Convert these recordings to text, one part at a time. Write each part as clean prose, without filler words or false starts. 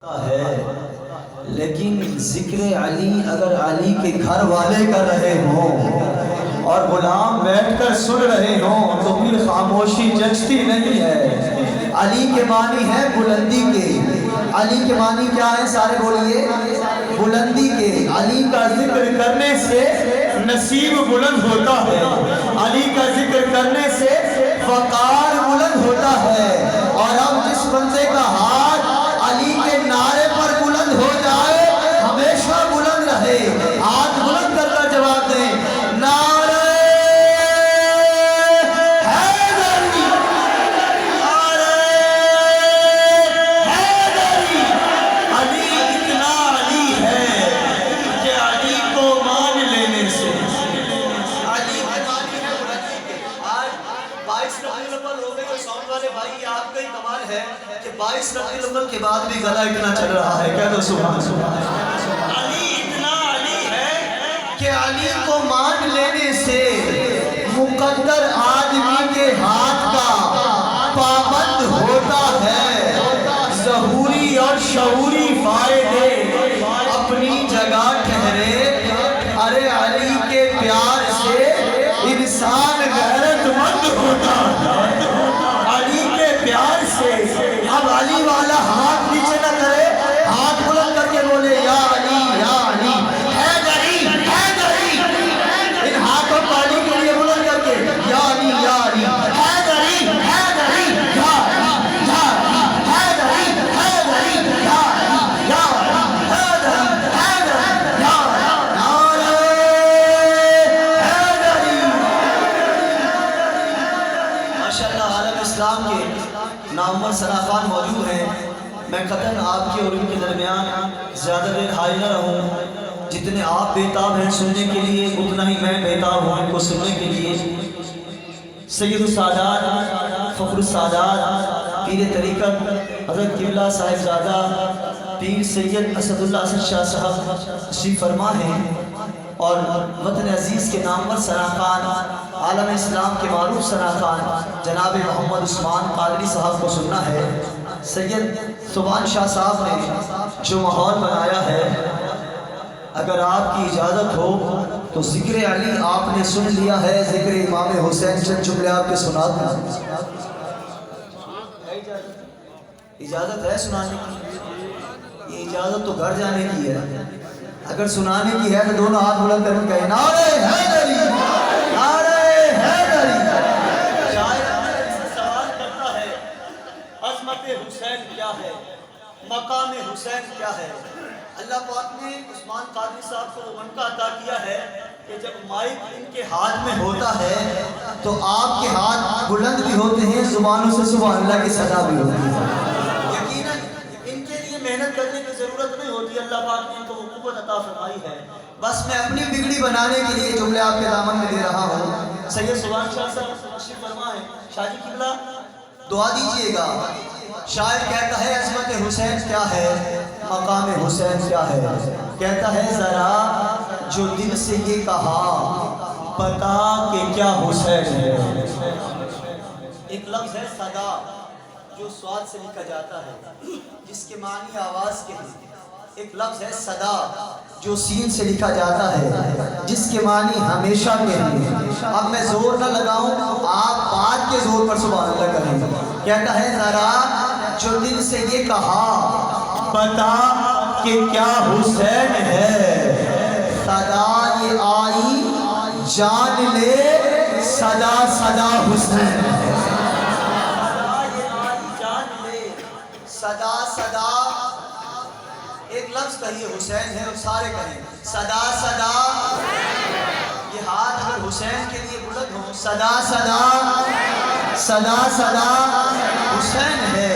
है, लेकिन जिक्र अली अगर अली के घर वाले कर रहे हों और गुलाम बैठकर सुन रहे हों तो फिर खामोशी जचती नहीं है। अली के मानी है बुलंदी के। अली के मानी क्या है? सारे बोलिए। बुलंदी के। अली का जिक्र करने से नसीब बुलंद होता है, अली का जिक्र करने से वकार बुलंद होता है। और अब जिस बंदे का हाथ अली के नारे पर बुलंद हो जाए, हमेशा बुलंद रहे, हाथ बुलंद करकर जवाब दे, नारे हैदरी, नारे हैदरी। अली इतना अली है कि अली को मान लेने से अली की मानी है बुलंदी के। आज 22 रबीउल अव्वल हो गए, साउंड वाले भाई आपका ही कमाल है कि 22 रबीउल अव्वल के बाद भी गला इतना चल रहा है। क्या तो सुभान अल्लाह। अली इतना अली है कि अली को मान लेने से मुकद्दर आदमी के हाथ का पाबंद होता है। ज़हूरी और शऊरी फायदे अपनी जगह ठहरे। अरे अली के प्यार से इंसान गैरतमंद होता है, अली के प्यार से। अब अली वाला हाथ नीचे न करे, हाथ बुलंद करके बोले या अली हैदरी हैदरी। इन हाथों को अली के लिए बुलंद करके या अली हैदरी हैदरी, या अली हैदरी हैदरी, या अली हैदरी हैदरी, या नारे हैदरी। माशाअल्लाह आलम इस्लाम के नामवर सना खान मौजूद हैं। मैं कतन आपके और उनके दरमियान ज़्यादा देर हाई न रहूँ। जितने आप बेताब हैं सुनने के लिए, उतना ही मैं बेताब हूँ इनको सुनने के लिए। सैयद सादात फ़ख्र सादात पीर तरीक़त हज़रत क़िबला साहिबज़ादा पीर सैयद असदुल्लाह असद शाह साहब तशरीफ़ फरमा हैं और वतन अज़ीज़ के नामवर सना खान, आलम इस्लाम के मारूफ सना खान जनाब मोहम्मद उस्मान कादरी साहब को सुनना है। सैयद सुभान शाह साहब ने जो माहौल बनाया है, अगर आपकी इजाज़त हो तो ज़िक्र अली आपने सुन लिया है, ज़िक्र इमाम हुसैन चंद जुमले आपके सुना दूं। इजाज़त है सुनाने की? ये इजाज़त तो घर जाने की है। अगर सुनाने की है तो दोनों हाथ बुलंद करके कहे नारे हैदरी, नारे हैदरी। सवाल करता है अज़मत हुसैन क्या है, मकाम हुसैन क्या है? अल्लाह पाक ने उस्मान कादरी साहब को वो मौका अता किया है कि जब माइक इनके हाथ में होता है तो आपके हाथ बुलंद भी होते हैं, जुबानों से सुभान अल्लाह की सदा भी होती है। यकीनन इनके लिए मेहनत करने की ज़रूरत नहीं होती, अल्लाह पाक ने इनको कुव्वत अता फरमाई है। बस मैं अपनी बिगड़ी बनाने के लिए जुमले आपके दामन में दे रहा हूँ। सैयद सुभान शाह साहब तशरीफ़ फरमा है। शाजी क़िबला दुआ दीजिएगा। शायर कहता है अज़मत हुसैन क्या है, मकाम हुसैन क्या है? कहता है ज़रा जो दिल से ये कहा पता कि क्या हुसैन है। एक लफ्ज़ है सदा, जो स्वाद से लिखा जाता है, जिसके मानी आवाज़ के हैं। एक लफ्ज़ है सदा, जो सीन से लिखा जाता है, जिसके मानी हमेशा के हैं। अब मैं जोर न लगाऊं, आप बात के जोर पर सुभान अल्लाह करें। कहता है ज़रा जो दिल से ये कहा पता कि क्या हुसैन है, सदा ये आई जान ले सदा सदा हुसैन है। सदा सदा एक लफ्ज कहिए हुसैन है और सारे कहें सदा सदा। ये हाथ अगर हुसैन के लिए बुलंद हो, सदा सदा सदा सदा हुसैन है।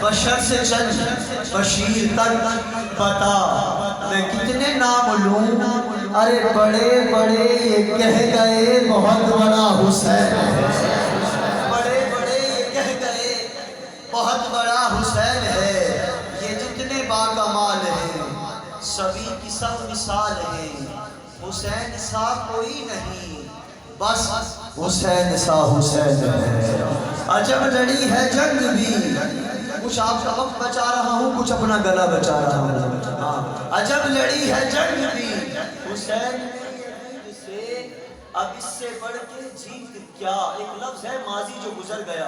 बशर से चंद बशीर तक पता मैं कितने नाम लूं, अरे बड़े बड़े ये कह गए बहुत बड़ा हुसैन है। बड़े बड़े ये कह गए बहुत बड़ा हुसैन है। ये जितने बाकमाल हैं सभी की सब मिसाल है। हुसैन सा कोई नहीं, बस हुसैन सा हुसैन है। अजब लड़ी है जंग भी कुछ आपका वक्त बचा रहा हूँ, कुछ अपना गला बचा रहा हूँ। हाँ, अजब लड़ी है जंग भी हुसैन ने से, अब इससे बढ़ के जीत क्या। एक लफ्ज है माजी जो गुजर गया,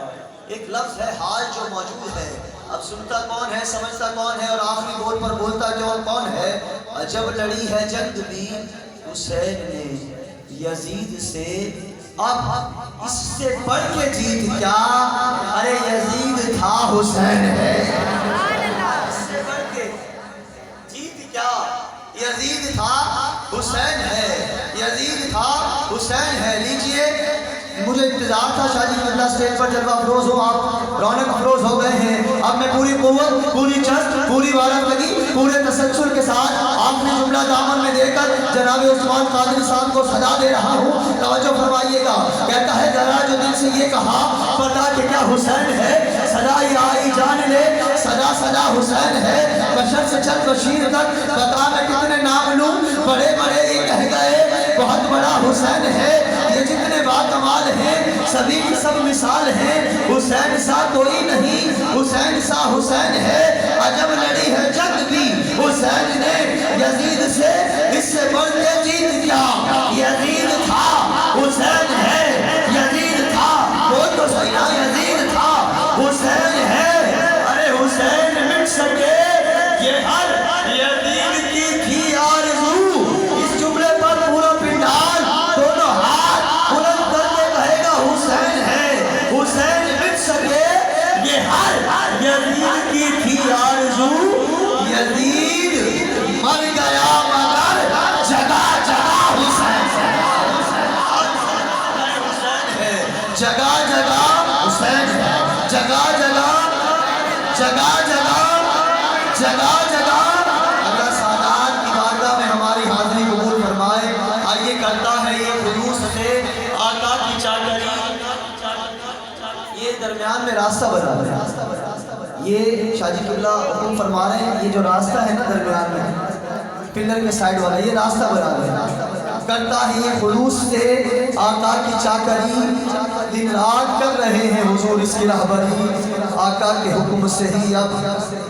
एक लफ्ज है हाल जो मौजूद है। अब सुनता कौन है, समझता कौन है, और आखिरी बोल पर बोलता कौन है। अजब लड़ी है जंग भी हुसैन ने यजीद से, अब इससे बढ़ के जीत क्या। अरे यजीद था हुसैन है, इससे बढ़ के जीत क्या। यजीद था हुसैन है, यजीद था हुसैन है। लीजिए, मुझे इंतजार था शादी अल्लाह स्टेज पर जलवा अफरोज हो, आप रौनक अफरोज हो गए हैं। अब मैं पूरी कुव्वत, पूरी चस्त, पूरी वारंगगी, पूरे तसल्सल के साथ आपने जुमला दामन में देकर जनाब उस्मान कादरी साहब को सदा दे रहा हूँ। तवज्जो फरमाइएगा। कहता है जरा जो दिल से ये कहा पता कि क्या हुसैन है, सदा आई जान ले सदा सदा हुसैन है। बशर से चल बशीर तक बता मैं कितने नाम लूं, बड़े बड़े ये कह गए बहुत बड़ा हुसैन है। ये जितने बाकमाल हैं सभी की सब मिसाल हैं, हुसैन सा कोई नहीं, हुसैन सा हुसैन है। अजब लड़ी है जंग भी हुसैन ने यजीद से, इससे बढ़ के जीत क्या। यजीद था हुसैन है, यजीद था, वो तो सही ना, यजीद था हुसैन है। अरे हुसैन मिट सके ये हर यजीद की थी आरज़ू। इस जुमले पर पूरा पिंडाल दोनों हाथ बुलंद करके कहेगा हुसैन है। हुसैन मिट सके ये हर यजीद की थी आरज़ू। यजीद मर गया मगर जगह जगह हुसैन है, जगह जगह हुसैन है, जगह जगह जगह जगह जगह जगह। अल्लाह सादात की बारगाह में हमारी हाज़िरी कबूल फरमाए। आइए करता है ये खुलूस से आका की चाकरी। ये दरमियान में रास्ता बना है, ये शाजी किबला हुक्म फरमा रहे हैं। ये जो रास्ता है ना दरमियान में पिलर के साइड वाला, ये रास्ता बना है। करता है ये खुलूस से आका की चाकरी, दिन रात कर रहे हैं हुजूर इसकी रहबरी। आका के हुक्म से ही अब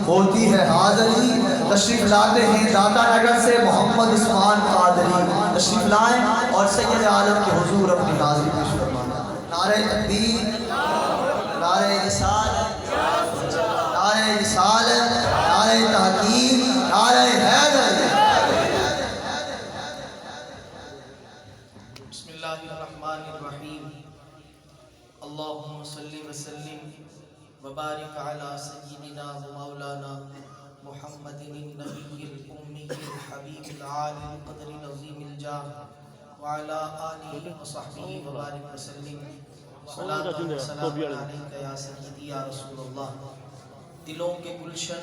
होती है हाज़िरी। तशरीफ लाते हैं दाता नगर से मोहम्मद उस्मान कादरी। तशरीफ लाएं और सैयद आलम के हुजूर अपनी हाज़िरी पेश फरमाना। नारे तकबीर, नारे रिसालत, नारे रिसालत, नारे तहकीक, नारे हैदर। बिस्मिल्लाहिर्रहमानिर्रहीम। अल्लाहुम्मा सल्लि व सल्लिम व बारिक अला सय्यिदिना व मौलाना मुहम्मदिन नबिय्यिल उम्मिय्यिल हबीबिल आलिल क़द्रिल अज़ीमिल जाह व अला आलिहि व सहबिहि व बारिक व सल्लिम। सलातन व सलामुन अलैका या सय्यिदी या रसूलल्लाह। दिलों के गुलशन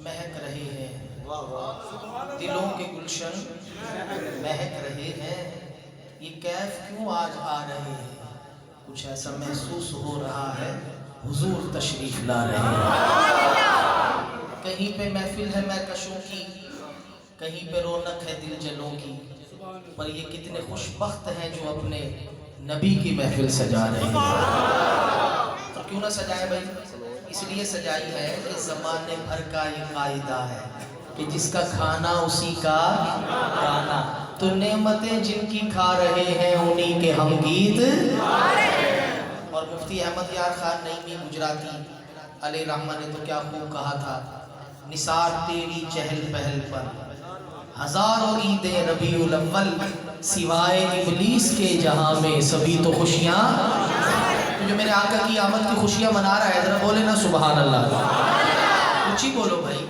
महक रहे हैं, दिलों के गुलशन महक रहे हैं। ये कैफ क्यों आज आ रहे हैं, कुछ ऐसा महसूस हो रहा है हुजूर तशरीफ ला रहे हैं। कहीं पे महफिल है महकशों की, कहीं पे रौनक है दिल जलों की, पर ये कितने खुशबख्त हैं जो अपने नबी की महफिल सजा रहे हैं। तो क्यों ना सजाए भाई, इसलिए सजाई है कि ज़माने भर का ये कायदा है कि जिसका खाना उसी का गाना। तो नेमतें जिनकी खा रहे हैं उन्हीं के हम गीत। और मुफ्ती अहमद यार खान नईमी गुजराती अलैहि रहमा ने तो क्या खूब कहा था, निसार तेरी चहल पहल पर हजारों ईदें रबीउल अव्वल, सिवाय इब्लीस के जहां में सभी तो खुशियां। तो जो मेरे आका की आमद की खुशियां मना रहा है, जरा बोले ना सुभान अल्लाह। ऊंची बोलो भाई,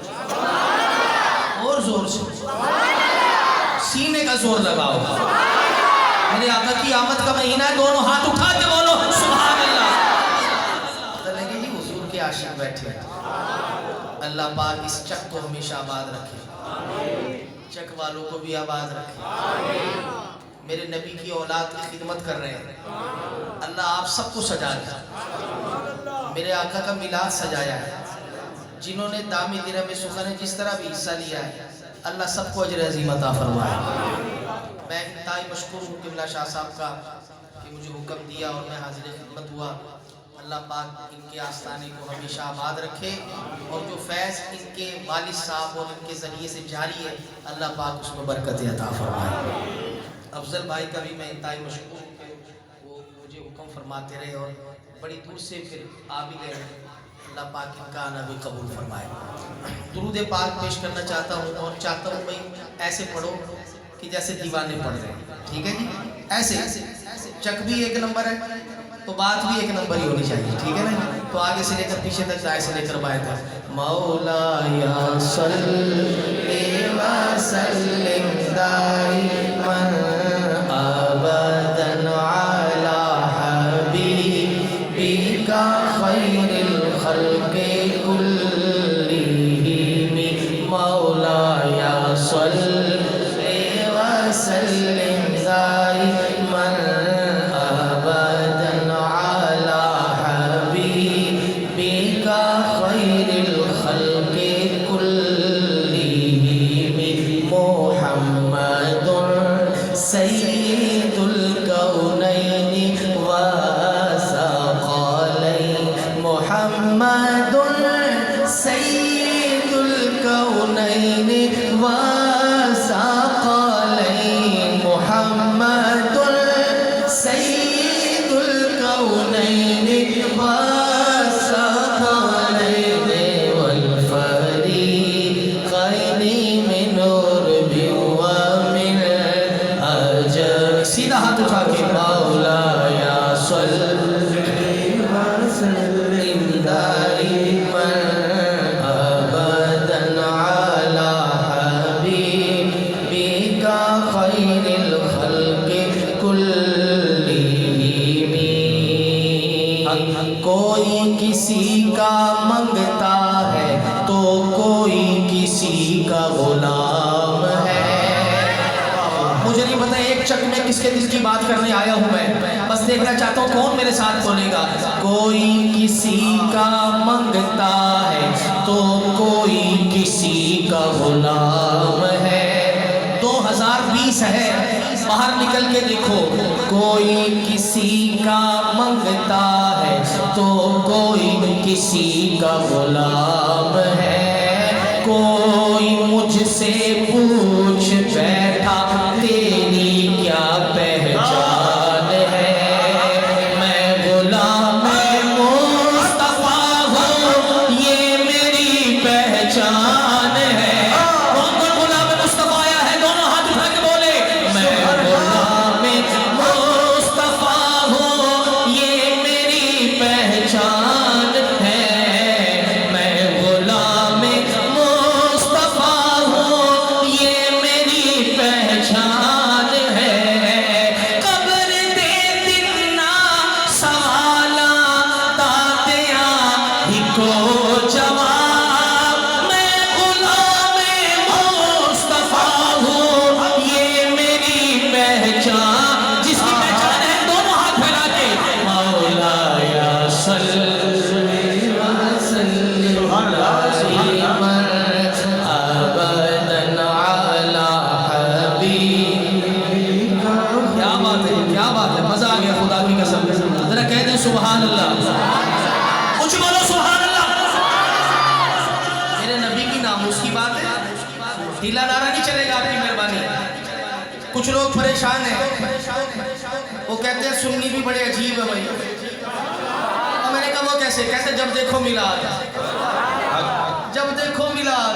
और जोर से, सीने का जोर लगाओ। मेरे आका की आमद का महीना है, दोनों हाथ उठा के बोलो सुभान अल्लाह। पता लगे जी हुजूर के आशिक बैठे। अल्लाह पाक इस चक को हमेशा आबाद रखे, चक वालों को भी आबाद रखे। मेरे नबी की औलाद की खिदमत कर रहे हैं, अल्लाह आप सबको सजा दे। मेरे आका का मिलाद सजाया है, जिन्होंने दामी दिरा में सुखन जिस तरह भी हिस्सा लिया है, अल्लाह सबको अजर अज़ीम अता फरमाए। मैं इंतहाई मशकूर हूँ किबला शाह साहब का कि मुझे हुक्म दिया और मैं हाजिर खिदमत हुआ। अल्लाह अल्लाह पाक इनके आस्थाने को हमेशा आबाद रखे और जो फैज़ इनके वालिद साहब और इनके ज़रिए से जारी है अल्लाह पाक उसमें बरकत अता फरमाए। अफजल भाई का भी मैं इंतहाई मशकूर हूँ कि वो मुझे हुक्म फरमाते रहे और बड़ी दूर से फिर आ भी गए। अल्लाह पाक इनका आना भी कबूल फरमाए। दुरूद पाक पेश करना चाहता हूँ और चाहता हूँ भाई ऐसे पढ़ो कि जैसे दीवाने पढ़ रहे हैं, ठीक है जी। ऐसे चक भी एक नंबर है तो बात भी एक नंबर ही होनी चाहिए, ठीक है ना। तो आगे से लेकर पीछे तक, दाएं से लेकर बाएं तक। मौलाया सल्ली व सल्लिम दाइमन अबदन अला हबीबिका खैरिल खल्क़ि कुल्लिहिम। मौलाया सल्ली व सल्लिम दाइमन अबदन अला हबीबिका खैरिल खल्क़ि कुल्लिहिम। मुहम्मदुर सय्यिदुल कौनैनि व सक़लैन। मुहम्मदुर सय्यिदुल कौनैनि व सक़लैन। मुहम्मदुर सय्यिदुल कौनैनि व सक़लैन वल फ़रीक़ैनि मिन उर्बि व मिन अजम। सीधा हाथ उठा के मौलाया सल्ली व सल्लिम दाइमन अबदन अला हबीबिका खैरिल खल्क़ि कुल्लिहिम। कोई किसी का मंगता है तो कोई किसी का गुलाम है। मुझे नहीं पता एक चक में किसके दिल की बात करने आया हूँ मैं, बस देखना चाहता हूँ कौन मेरे साथ बोलेगा। कोई किसी का मंगता है तो कोई किसी का गुलाम है। 2020 है, बाहर निकल के देखो। कोई किसी का मंगता है तो कोई किसी का गुलाम है। कोई मुझसे पूछ बैठा तेरी क्या पहचान है। मैं गुलाम मुस्तफा हूँ, ये मेरी पहचान है। कौन कौन गुलाम मुस्तफा आया है, दोनों हाथ उठा के बोले। मैं गुलाम मुस्तफा हूँ, ये मेरी पहचान है। मैं गुलाम मुस्तफा हूँ, ये मेरी पहचान है। कब्र दे दिना सवाला तातिया ही को जवाब। मैं गुलाम मुस्तफा हूँ, ये मेरी पहचान। जिसकी पहचान है दोनों हाथ फैला के मौलाया सल्ली व सल्लिम दाइमन अबदन अला हबीबिका। क्या बात है, क्या बात है, मजा आ गया खुदा की कसम। जरा कह दे सुभान अल्लाह, कुछ बोलो सुभान अल्लाह। मेरे नबी की नामूस की बात है, ढीला नारा नहीं चलेगा आपकी मेहरबानी। कुछ लोग परेशान हैं, वो कहते हैं सुन्नी भी बड़े अजीब है भाई। और मैंने कहा वो कैसे? कहते जब देखो मिलाद, जब देखो मिलाद।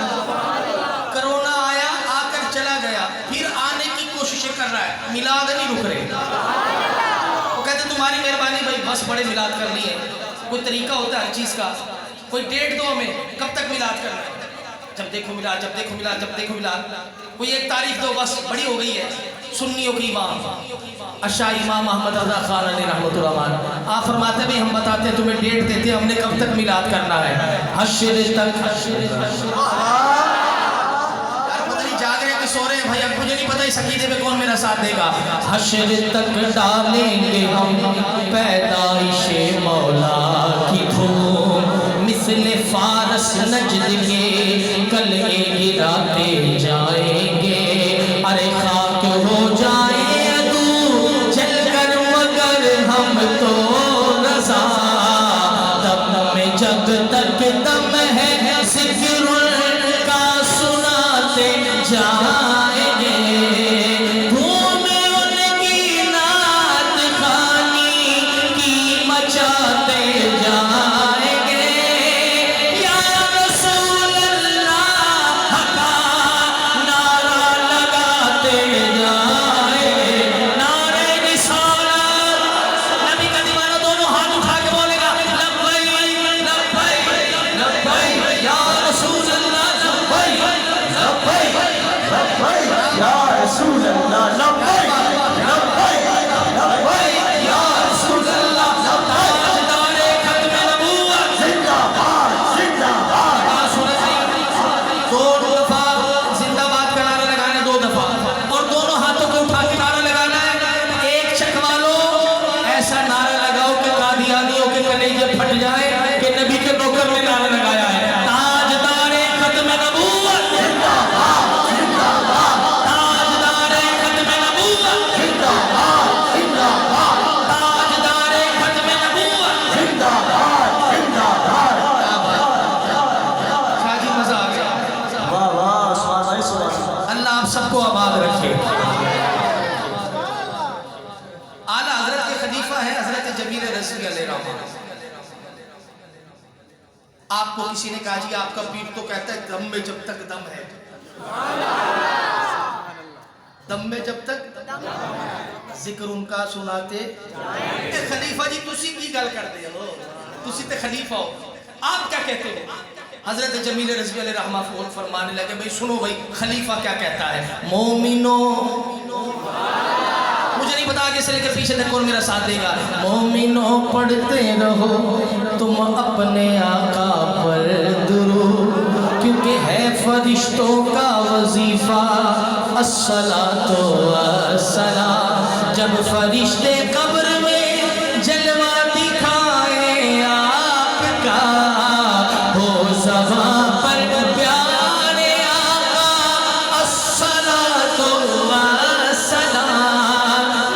कोरोना आया, आकर चला गया, फिर आने की कोशिशें कर रहा है, मिलाद नहीं रुक रहे। वो कहते तुम्हारी मेहरबानी भाई, बस बड़े मिलाद कर लिए। कोई तरीका होता है हर चीज़ का, कोई डेट दो हमें, कब तक मिलाद करना है। जब देखो मिलाद, जब देखो मिलाद, जब देखो मिलाद। कोई एक तारीख दो, बस बड़ी हो गई है। सुन्नियों की इमाम अशा इमाम अहमद रज़ा खान अलैहि रहमतुल्लाह अलैह आप फरमाते भी हम बताते हैं तुम्हें डेट देते हैं, हमने कब तक मिलाद करना है। हश्र तक, पता नहीं जाग रहे हैं कि सो रहे हैं भाई, अब मुझे नहीं पता इस अकीदे में कौन मेरा साथ देगा। हश्र तक डालेंगे हम पैदाइशे मौला की धूम। मिसले फारस नजद के कलए गिराते जाएंगे। अरे खाक हो जाए अदू जलकर, मगर हम तो रज़ा जाएंगे, घूमे उनकी नात खानी की मचाते जाएंगे। या रसूल अल्लाह का नारा लगाते जाएंगे, नारे रिसालत। नबी का दीवाना दोनों हाथ उठा के बोलेगा लब्बैक लब्बैक लब्बैक या रसूल अल्लाह लब्बैक लब्बैक लब्बैक या रसूल अल्लाह, लब्बैक लब्बैक लब्बैक या रसूल अल्लाह, ताजदारे खत्म नबूवत जिंदाबाद जिंदाबाद। दो दफा जिंदाबाद का नारा लगाना है, 2 दफा, और दोनों हाथों को उठा के नारा लगाना है। एक चक वालों ऐसा नारा लगाओ कि कादियानियों के कलेजे फट जाए कि नबी के नौकर ने नारा लगाया है, ताजदारे खत्म नबूवत जिंदाबाद जिंदाबाद ताजदारे खत्म नबूवत जिंदाबाद जिंदाबाद ताजदारे खत्म नबूवत। जिंदाबाद जिंदाबाद। शाजी मजा आ गया। वाह वाह, सुभान अल्लाह सुभान अल्लाह। अल्लाह आप सबको आबाद रखे। आला हजरत के खलीफा है हजरत जमील रज़ी अलैहि। आपको किसी ने कहा जी आपका पीर तो कहता है दम में जब तक दम है, दम में जब तक जिक्र उनका सुनाते। खलीफा जी तुसी की गल करते हो, तुसी ते खलीफा हो, आप क्या कहते हो? हजरत जमील रज़ी अलैहि रहमा फरमाने लगे भाई सुनो भाई खलीफा क्या कहता है। मोमिनो, मुझे नहीं पता आगे से लेकर पीछे तक कौन मेरा साथ देगा। मोमिनो पढ़ते रहो तुम अपने आका पर दुरूद, क्योंकि है फरिश्तों का वजीफा अस्सलातो वस्सलाम। जब फरिश्ते कब्र में जलवा दिखाए आपका, हो ज़बां पर प्यारे आका अस्सलातो वस्सलाम।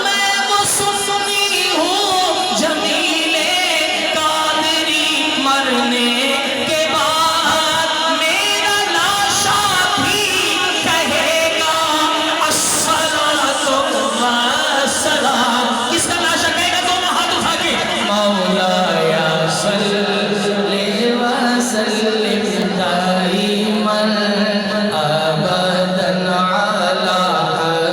मैं वो सुन्नी हूँ जमीले कादरी, मरने के बाद मेरा लाशा भी कहेगा अस्सलातो वस्सलाम। किसका लाशा कहेगा? दोनों हाथ उठा के मौलाया सल्ली वसल्लिम दाइमन अबदन अला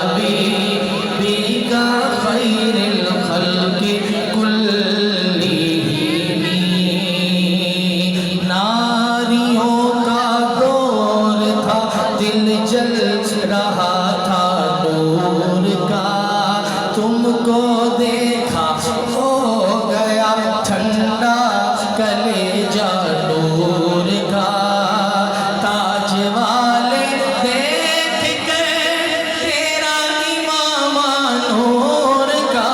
हबीबिका खैरिल खल्क़ि कुल्लिहिम। नारियों का दौर था, दिल जल रहा था नूर का, तुमको देखा हो गया ठंडा कलेजा नूर का। ताज वाले देख के तेरा इमामा नूर का,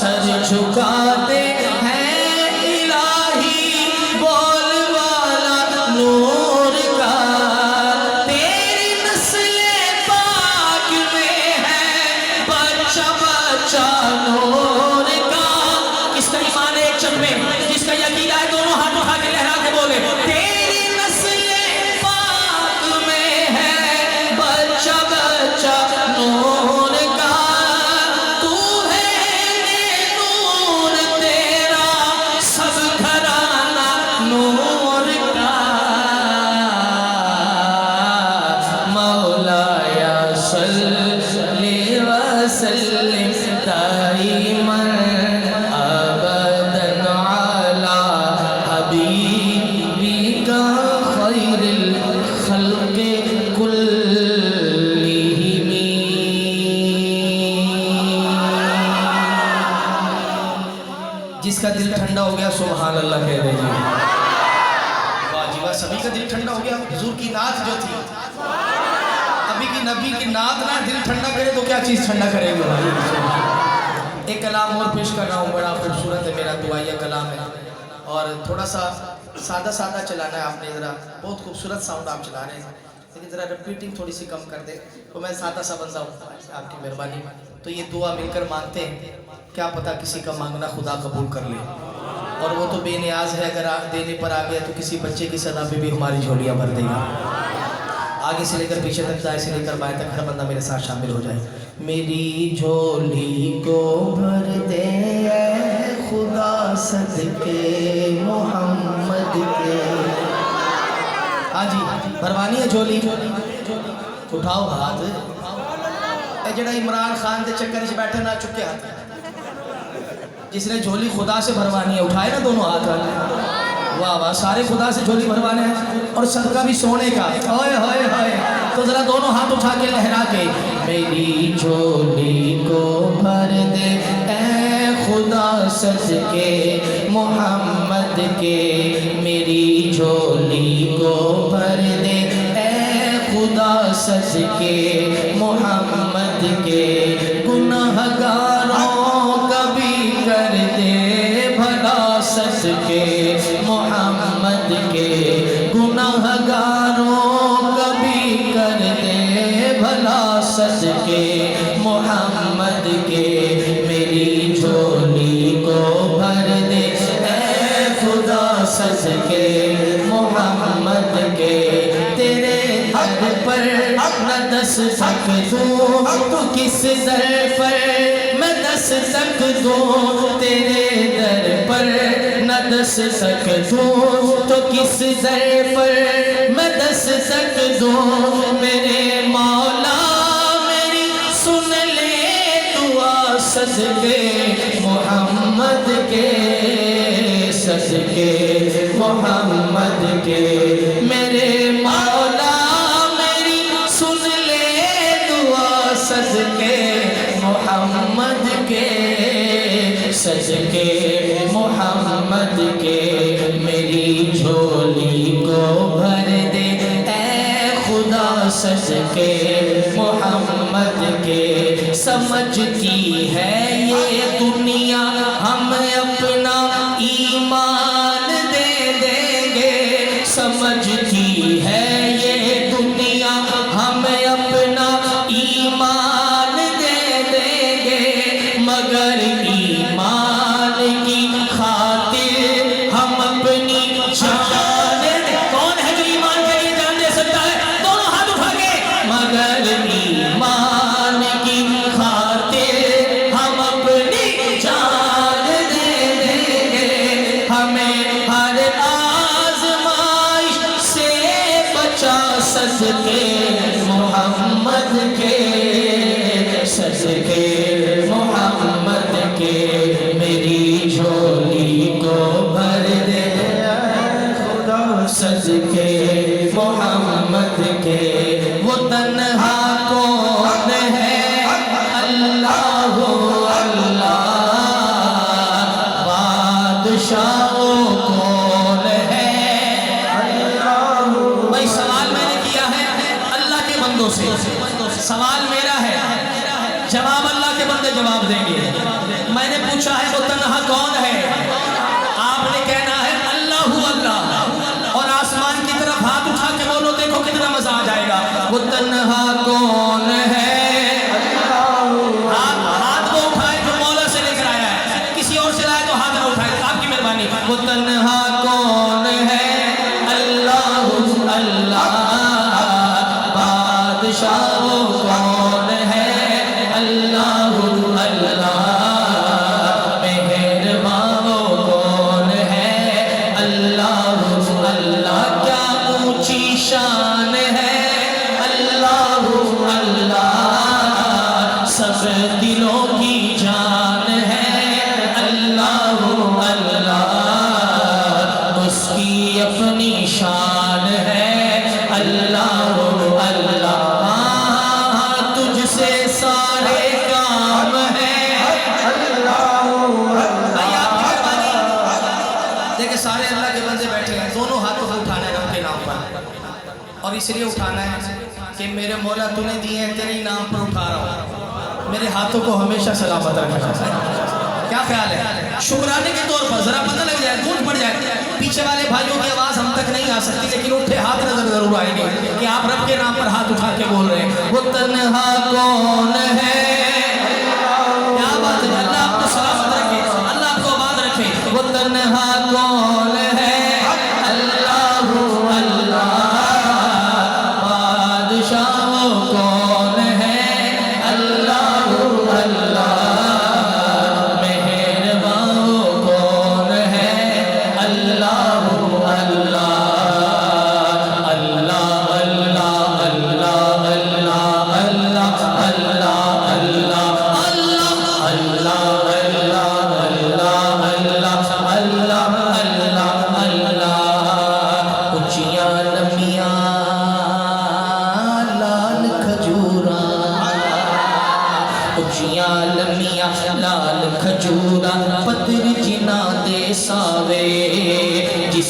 सर झुकाते हैं इलाही बोल वाला नूर का। तेरी नस्ले पाक में है बच्चा बच्चा नूर का। किसका ईमान है एक चम में, जिसका यकीन है दोनों हाथ उठा के लहरा के बोले तेरी नस्ले पाक में है बच्चा बच्चा नूर का। तू है नूर तेरा सब घराना नूर का। मौलाया सल्ली वसल्लिम दाइमन अबदन अला हबीबिका खैरिल खल्क़ि कुल्लिहिम। जिसका दिल ठंडा हो गया सुभान अल्लाह कह दीजिए। वाह जी वाह, सभी का दिल ठंडा हो गया। हुजूर की नात जो थी, अभी की नबी की नात ना दिल ठंडा करे तो क्या चीज़ ठंडा करेगी भाई। एक कलाम और पेश कर रहा हूँ, बड़ा खूबसूरत है, मेरा दुआया कलाम है और थोड़ा सा सादा सादा चलाना है आपने। ज़रा बहुत खूबसूरत साउंड आप चला रहे हैं, लेकिन ज़रा रिपीटिंग थोड़ी सी कम कर दे। तो मैं सादा सा बंदा हूँ, आपकी मेहरबानी। तो ये दुआ मिलकर मांगते हैं, क्या पता किसी का मांगना खुदा कबूल कर ले। और वो तो बेनियाज है, अगर देने पर आ गया तो किसी बच्चे की सदा पे भी हमारी झोलियाँ भर देगा। आगे से लेकर पीछे तक, दाएं से लेकर बाएं तक हर बंदा मेरे साथ शामिल हो जाए। मेरी झोली को भर दे ऐ खुदा सदके मोहम्मद के। हाँ जी, भरवानी है झोली, उठाओ हाथ। ए जड़ा इमरान खान के चक्कर से बैठे ना चुके हाथ, जिसने झोली खुदा से भरवानी है उठाए ना दोनों हाथ वाले। वाह वाह, सारे खुदा से झोली भरवाने हैं और सदका भी सोने का। होए होए होए, तो जरा दोनों हाथ उठा के लहरा के, मेरी झोली को भर दे ऐ खुदा सदके मोहम्मद के। मेरी झोली को भर दे ऐ खुदा सदके मोहम्मद के। गुनाहगारों कभी कर दे भला सदके मोहम्मद के। गुनाहगारों कभी कर दे भला सदके मोहम्मद के। मेरी झोली को भर दे ऐ खुदा सदके मोहम्मद के। तेरे दर पर न दस तक दूँ तो किस दर पर मैं दस तक दूँ। तेरे दर पर न दस तक दूँ तो किस दर पर मैं दस तक दूँ। मेरे मौला मेरी सुन ले दुआ सदके मोहम्मद के, सदके मोहम्मद के। मेरे मौला मेरी सुन ले दुआ सदके मोहम्मद के, सदके मोहम्मद के। मेरी झोली को भर दे ऐ खुदा सदके मोहम्मद के। समझती है ये दुनिया हम अपना ईमान दे देंगे। समझती है ये दुनिया हम अपना ईमान दे देंगे। मगर ईमान की खातिर हम अपनी जान दे। कौन है जो ईमान के लिए जान दे सकता है? दोनों हाथ उठा के। मगर ईमान की खातिर हम अपनी जान दे देंगे। हमें हर आजमाइश से बचा सदके मोहम्मद के, सदके मोहम्मद के। मेरी झोली को भर दे खुदा सदके मोहम्मद के। वो तन्हा कौन है? अल्लाह अल्लाह। बादशाह कौन है? अल्लाह। भाई सवाल मैंने किया है अल्लाह के बंदों से, सवाल मेरा है, जवाब अल्लाह के बंदे जवाब देंगे। मैंने पूछा है वो तन्हा कौन है? आपने कहना है अल्लाह अल्लाह, और आसमान की तरफ हाथ उठा के बोलो, देखो कितना मजा आ जाएगा। वो तन्हा कौन है? हाथ वो उठाए जो मौला से लेकर आया है, किसी और से लाए तो हाथ ना उठाए, आपकी मेहरबानी। वो तन्हा कौन है? अल्लाह अल्लाह। बादशाह कौन है? अल्लाह अल्लाह। मेहरबान कौन है? अल्लाह अल्लाह। क्या ऊंची शान है? अल्लाह अल्लाह। सब दिलों की जान है अल्लाह अल्लाह। उसकी अपनी शान है अल्लाह अल्लाह। तुझसे सारे काम है अल्लाह अल्लाह। देखिए सारे अल्लाह के बंदे बैठे हैं, दोनों हाथों को उठाना है रब के नाम पर, और इसलिए उठाना है कि मेरे मौला तूने दिए हैं, तेरे ही नाम पर उठा रहा हूँ। मेरे हाथों को हमेशा सलामत रखना। क्या ख्याल है? शुक्राने के तौर पर जरा पता लग जाए, गूंज पड़ जाए, पीछे वाले भाइयों की आवाज हम तक नहीं आ सकती, लेकिन उठे हाथ नजर जरूर आएंगे कि आप रब के नाम पर हाथ उठा के बोल रहे हैं। वो तन्हा कौन है? क्या बात है? अल्लाह आपको सलामत रखे, अल्लाह आपको आबाद रखे। वो तन्हा कौन है? अल्लाह अल्लाह।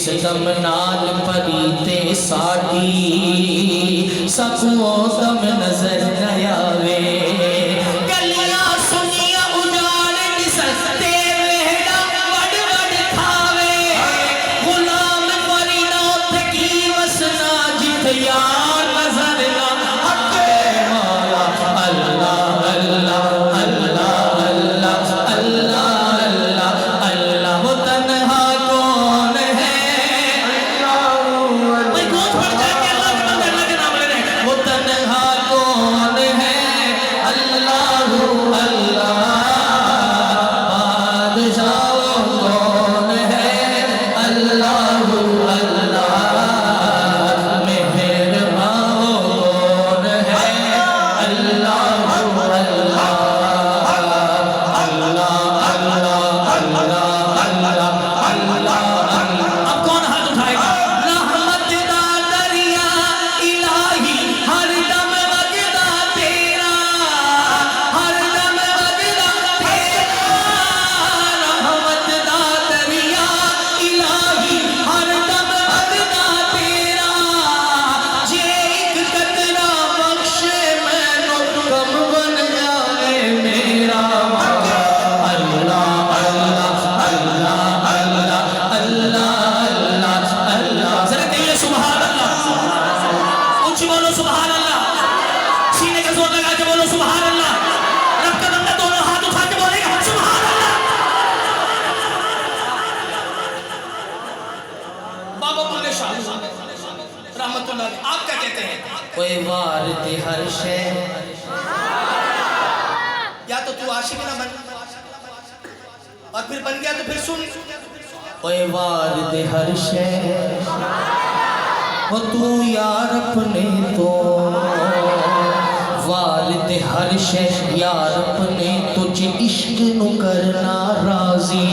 जिस दम नाल परीते साडी सकूं दम नजर न आवे गलियां सुनिया उजाड़ दिसते वेड़ा वड वड खावे गुलाम फरीदा उठ की वसना जिथ यार नजर ना आवे मौला अल्लाह अल्लाह अल्लाह अल्लाह अल्लाह अल्लाह अल्लाह वो तन्हा कौन है भाई गोद पड़ जाएंगे अल्लाह के नाम ले रहे हैं वो तन्हा कौन है अल्लाह अल्लाह बादशाह कौन है अल्लाह अल्लाह मेहरबान कौन है अल्लाह अब कौन हाथ उठाएगा रहमत दा दरिया इलाही हर दम वगदा तेरा हर दम वगदा तेरा रहमत दा दरिया इलाही हर दम वगदा तेरा जे एक कतरा बख्शे मैनू कम बन जाए मेरा अल्लाह अल्लाह अल्लाह अल्लाह अल्लाह अल्लाह अल्लाह जरा कहिए सुभान अल्लाह ऊंची बोलो सुभान अल्लाह सीने का जोर लगा के बोलो सुभान अल्लाह रब का बंदा दोनों हाथ उठा के बोलेगा सुभान अल्लाह बाबा बुल्ले शाह रहमतुल्लाह आप क्या कहते हैं कोई वार दे हर शे या तो तू आशिक ना बन और फिर बन गया तो फिर सुन ओए वार दे हर शे वो तू यार अपने तो वार दे हर शे यार अपने तुझ इश्क नु करना राजी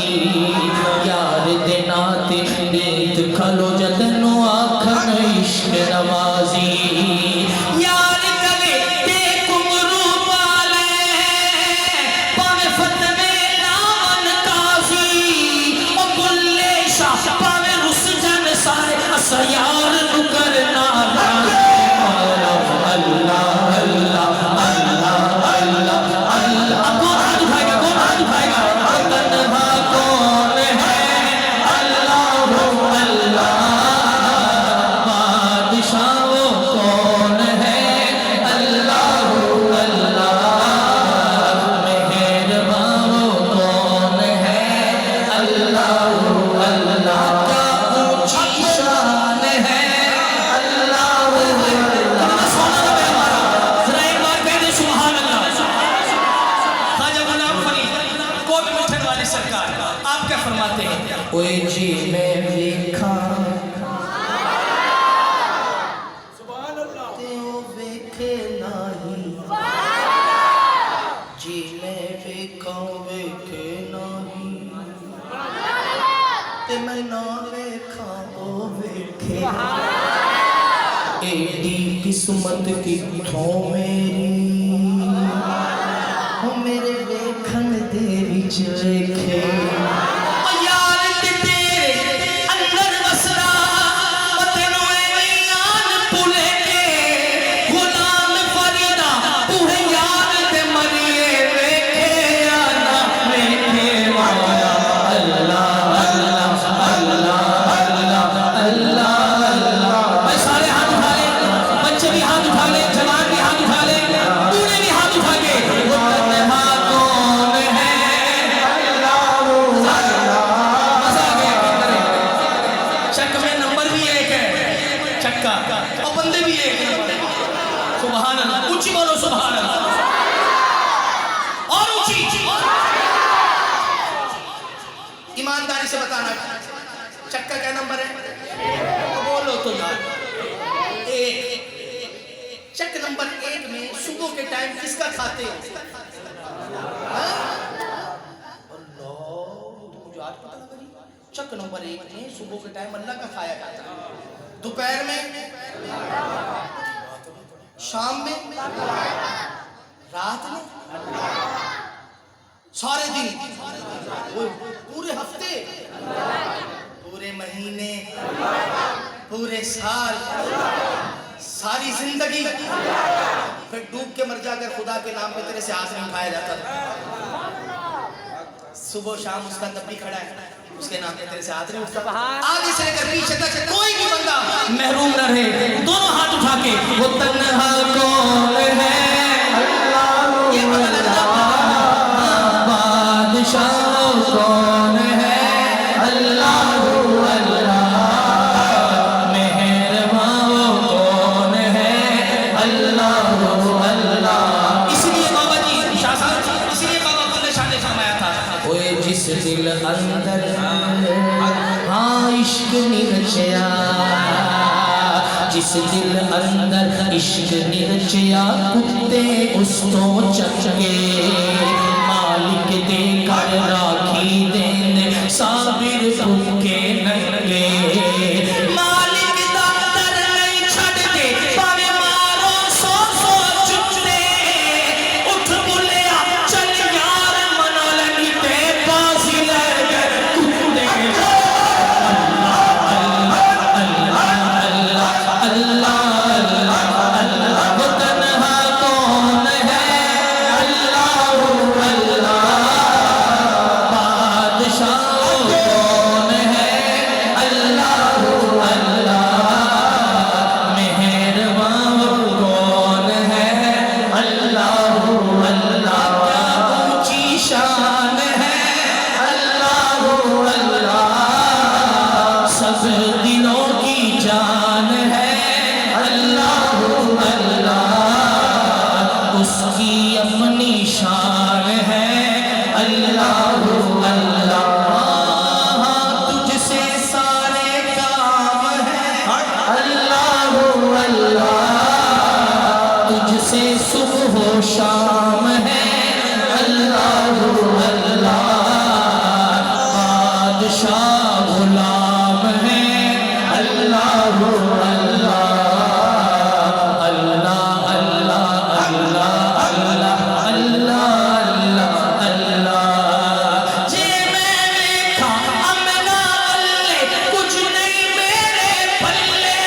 यार दे नाते नीत खलो जदनु आखन इश्क नवाजी यार कले ते कुमरू पाले पावे फतवे नावन काजी ओ बुल्ले शाह पावे रुस जन सारे अस यार नु करना राजी अल्लाह अल्लाह अल्लाह अल्लाह अल्लाह कौन हाथ उठाएगा तन्हा कौन है अल्लाह अल्लाह बादशाह कौन है अल्लाह अल्लाह मेहरबान कौन है अल्लाह अल्लाह क्या ऊंची शान है अल्लाह अल्लाह सोना रब है हमारा जरा एक बार कह दे सुभान अल्लाह ख्वाजा गुलाम फरीद कोट मिठन वाली सरकार आप क्या फरमाते हैं ओए जी मैं देखा ते ओ वेखे नहीं जी मैं वेखा वेखे नहीं ते मैं ना वेखा ओ वेखे एडी किस्मत किथों मेरी ओ मेरे वेखन दे विच वेखे ओ यार ते तेरे अंदर वसदा ओ तेनू एवें याद भुले के गुलाम फरीदा तू है यार ते मरिए वेखे या ना वेखे वाला अल्लाह अल्लाह अल्लाह अल्लाह अल्लाह अल्लाह भाई सारे हाथ उठा ले बच्चे भी हाथ उठा ले जवान भी हाथ उठा ले तूने भी हाथ उठा के वो तन्हा कौन है अल्लाह मजा आ गया क्या करें चक में नंबर भी एक है चक्का और बंदे भी एक है सुभान अल्लाह ऊंची बोलो सुभान अल्लाह और ऊंची ईमानदारी से बताना चक्का क्या नंबर है तो बोलो तो यार एक चक नंबर 1 में सुबह के टाइम किसका खाते हो मुझे आज पता लगा जी चक नंबर 1 में सुबह के टाइम अल्लाह का खाया जाता है दोपहर में शाम में रात में सारे दिन पूरे हफ्ते पूरे महीने, पूरे साल, सारी जिंदगी, फिर डूब के मर जा अगर खुदा के नाम पे तेरे से हाथ नहीं उठाया जाता। सुबह शाम उसका तब भी खड़ा है, उसके नाम पे तेरे से हाथ नहीं उठता। आगे से लेकर पीछे तक कोई भी बंदा महरूम न रहे, दोनों हाथ उठा के वो तन्हा कौन है, ये पता लगता बादशाह कौन है, अल्लाह अल्लाह, मेहरबान कौन है, अल्लाह अल्लाह। इसलिए बाबा जी शाह साहब, इसलिए बाबा बुल्ले शाह ने फरमाया था, ओए जिस दिल अंदर हाँ इश्क निरचया, जिस दिल अंदर इश्क निरचया, कुत्ते उस तो चचके, मालिक दे कर राखी देने साबिर भूखे नंगे, मालिक दा दर नहीं छड्डदे भावे मारो सौ सौ चुट्टे, उठ बुलिया चल यार मना लगी ते बाजी ले गए कुत्ते। शाम है अल्लाह अल्लाह, बादशाह गुलाम है अल्लाह अल्लाह, अल्लाह अल्लाह अल्लाह अल्लाह अल्लाह अल्लाह। जे मैं देखा अमला अल्ले, कुछ नहीं मेरे पल्ले,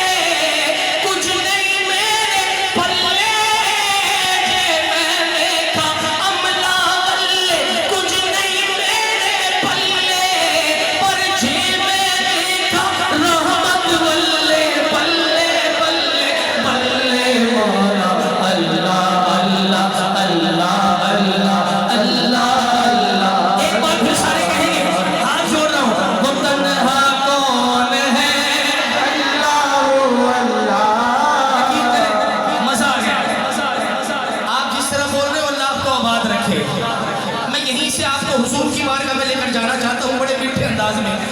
कुछ नहीं मेरे पल्ले,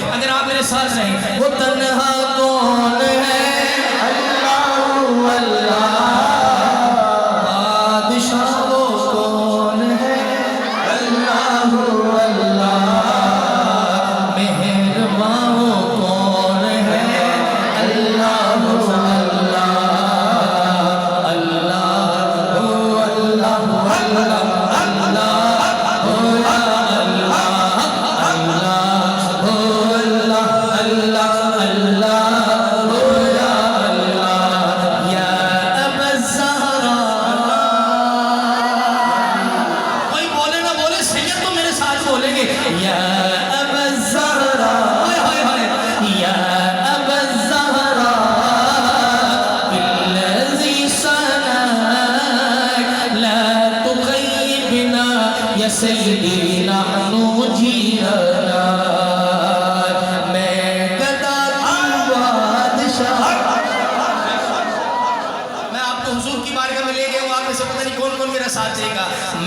अगर आप मेरे साथ रहें, वो तन्हा कौन है अल्लाह अल्लाह, बादशाह वो कौन है अल्लाह अल्लाह, मेहरबान वो कौन है अल्लाह अल्लाह, अल्लाह अल्लाह अल्लाह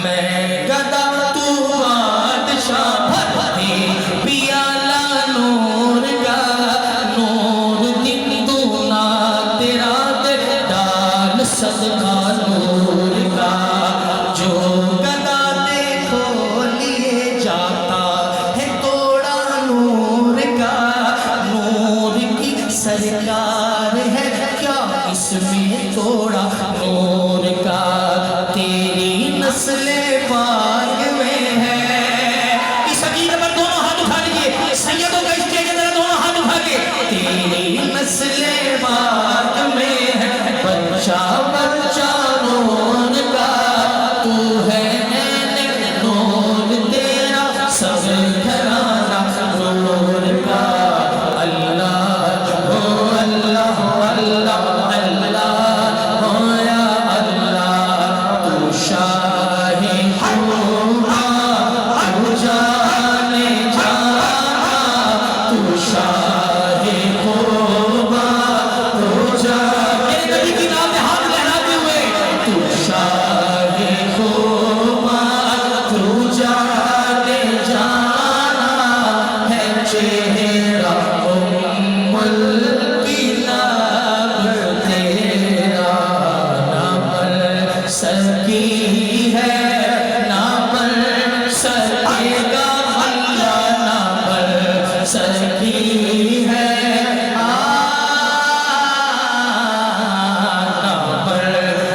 मैं गदा तू बादशाह, पियाला नूर का, नूर दिन दूना तेरा डाल सदका नूर का, जो गदा देखो लिए जाता है तोड़ा नूर का, नूर की सरकार है क्या इसमें तोड़ा नूर का, तेरी नस्ले पाक में है। इस अकीदे पर दोनों हाथ उठा लीजिए, सैयदों का स्टेज है, दोनों हाथ उठा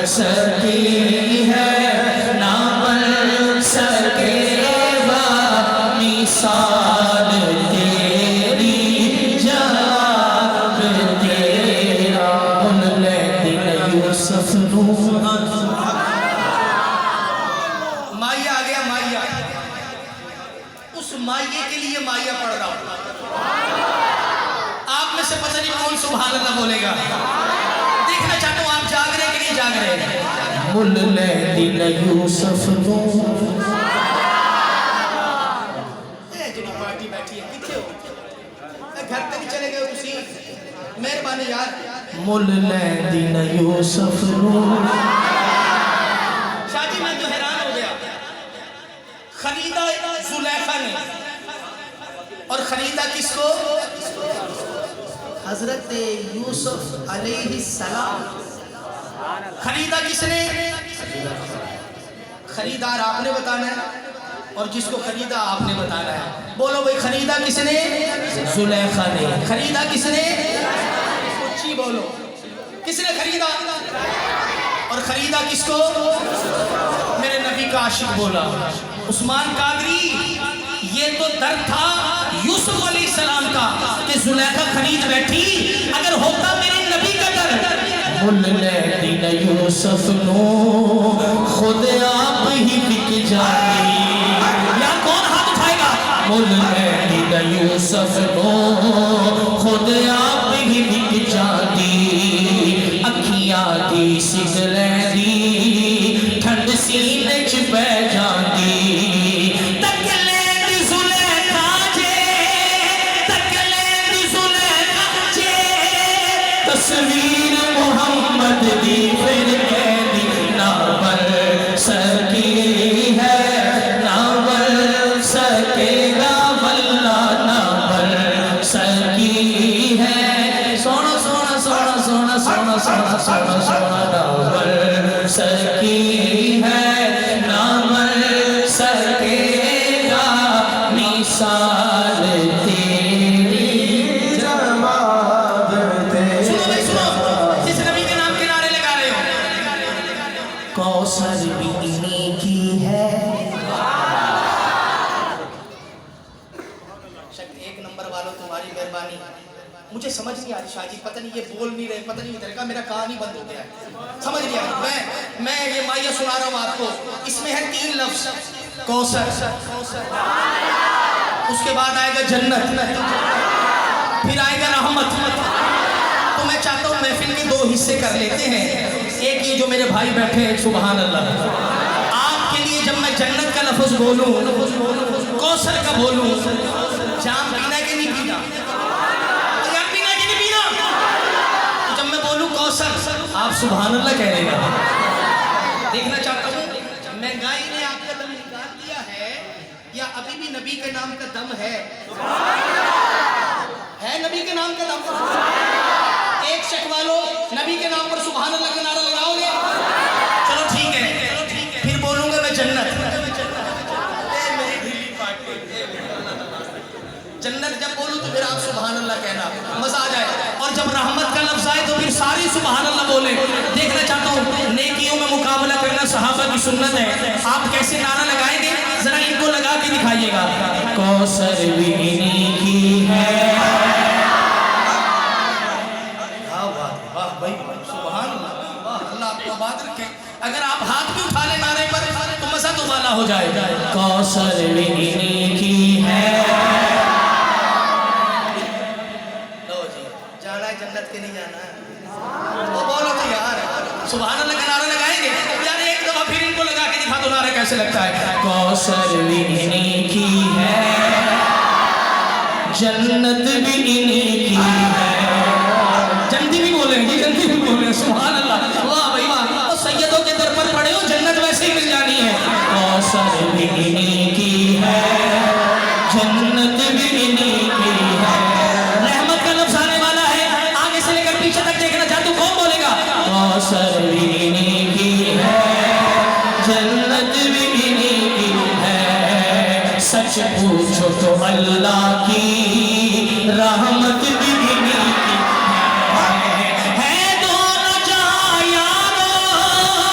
सकी है ना बन सकेगा मिसाल तेरी जनाब तेरा उनने दिन यूसुफ माया आ गया माया उस माये के लिए माया पढ़ रहा हूं आप में से पता नहीं कौन सुभान अल्लाह बोलेगा देखना चाहता हूं आप जाग रहे कि नहीं जाग रहे मुल्ले दिन यूसुफ नो जी पार्टी बैठी है किथे हो घर तक नहीं चले गए तुसी मेहरबानी यार मुल्ले दिन यूसुफ नो शादी में तो हैरान हो गया खरीदा जुलेखा ने और खरीदा किसको हजरत यूसुफ अलैहिस्सलाम खरीदा किसने खरीदार आपने बताना है और जिसको खरीदा आपने बताना है बोलो भाई खरीदा किसने जुलेखा ने खरीदा किसने ऊंची बोलो किसने खरीदा और खरीदा किसको मेरे नबी का आशिक बोला उस्मान कादरी ये तो दर्द था यूसुफ अलैहिस्सलाम का कि जुलेखा खरीद बैठी अगर होता मेरे नबी का दर्द मुल्ले दिन यूसुफ नो खुद आप ही बिक जाती यार कौन हाथ उठाएगा मुल्ले दिन यूसुफ नो खुद आप ही बिक जाती अखियां दी सिगले दी ठंड सीने च बह जाती तस्वीर मोहम्मद दी फिर कहदी ना बन सकी है ना बन सकेगा वल्ला ना बन सकी है सोना सोना सोना सोना सोना सोना सोना सोना ना बन सकी है ना बन सकेगा मिसाल तेरी कौसर भी इन्हीं की है एक नंबर वालों तुम्हारी मेहरबानी मुझे समझ नहीं आ रही शाहजी पता नहीं ये बोल नहीं रहे पता नहीं इधर का मेरा कान ही बंद हो गया है समझ नहीं आ रही मैं ये माया सुना रहा हूँ आपको इसमें है 3 लफ्ज कौसर उसके बाद आएगा जन्नत फिर आएगा रहमत तो मैं चाहता हूँ महफिल के 2 हिस्से कर लेते हैं एक ये जो मेरे भाई बैठे हैं सुभान अल्लाह आपके लिए जब मैं जन्नत का लफ्ज बोलूं कौसर का बोलूं जाम पीना कि नहीं पीना यार पीना कि नहीं पीना तो जब मैं बोलूं कौसर आप सुभान अल्लाह कह रहे हैं देखना चाहता हूं महंगाई ने आपका दम निकाल दिया है या अभी भी नबी के नाम का दम है नबी के नाम का दम एक शक वालों नबी के नाम पर सुभान अल्लाह का नारा लगाओगे चलो ठीक है फिर बोलूंगा मैं जन्नत जन्नत जब बोलूं तो फिर आप सुभान अल्लाह कहना मजा आ जाए और जब रहमत का लफ्ज आए तो फिर सारी सुभान अल्लाह बोले देखना चाहता हूँ नेकियों में मुकाबला करना सहाबा की सुन्नत है आप कैसे नारा लगाएंगे जरा इनको लगा के दिखाइएगा कौसर भी इन्हीं की है अगर आप हाथ भी उठा ले नारे पर तो मजा तो वाला हो जाए कौसर इन्हीं की है लो जी जाना है जन्नत के नहीं जाना है वो बोलो तो यार सुभान अल्लाह का नारा लगाएंगे यार एक दफा फिर इनको लगा के दिखा दो नारा कैसे लगता है कौसर इन्हीं की है जन्नत भी इन्हीं की है जल्दी भी बोलेंगे जल्दी भी बोले सुभान अल्लाह वाह भाई वाह सैयदों के दर पर पड़े हो जन्नत वैसे ही मिल जानी है कौसर भी इन्हीं की है जन्नत भी इन्हीं की है रहमत का लफ्ज आने वाला है आगे से लेकर पीछे तक देखना चाहते हो कौन बोलेगा कौसर भी इन्हीं की है जन्नत भी इन्हीं की है सच पूछो तो अल्लाह की रहमत भी इन्हीं की है दोनों जहां यारों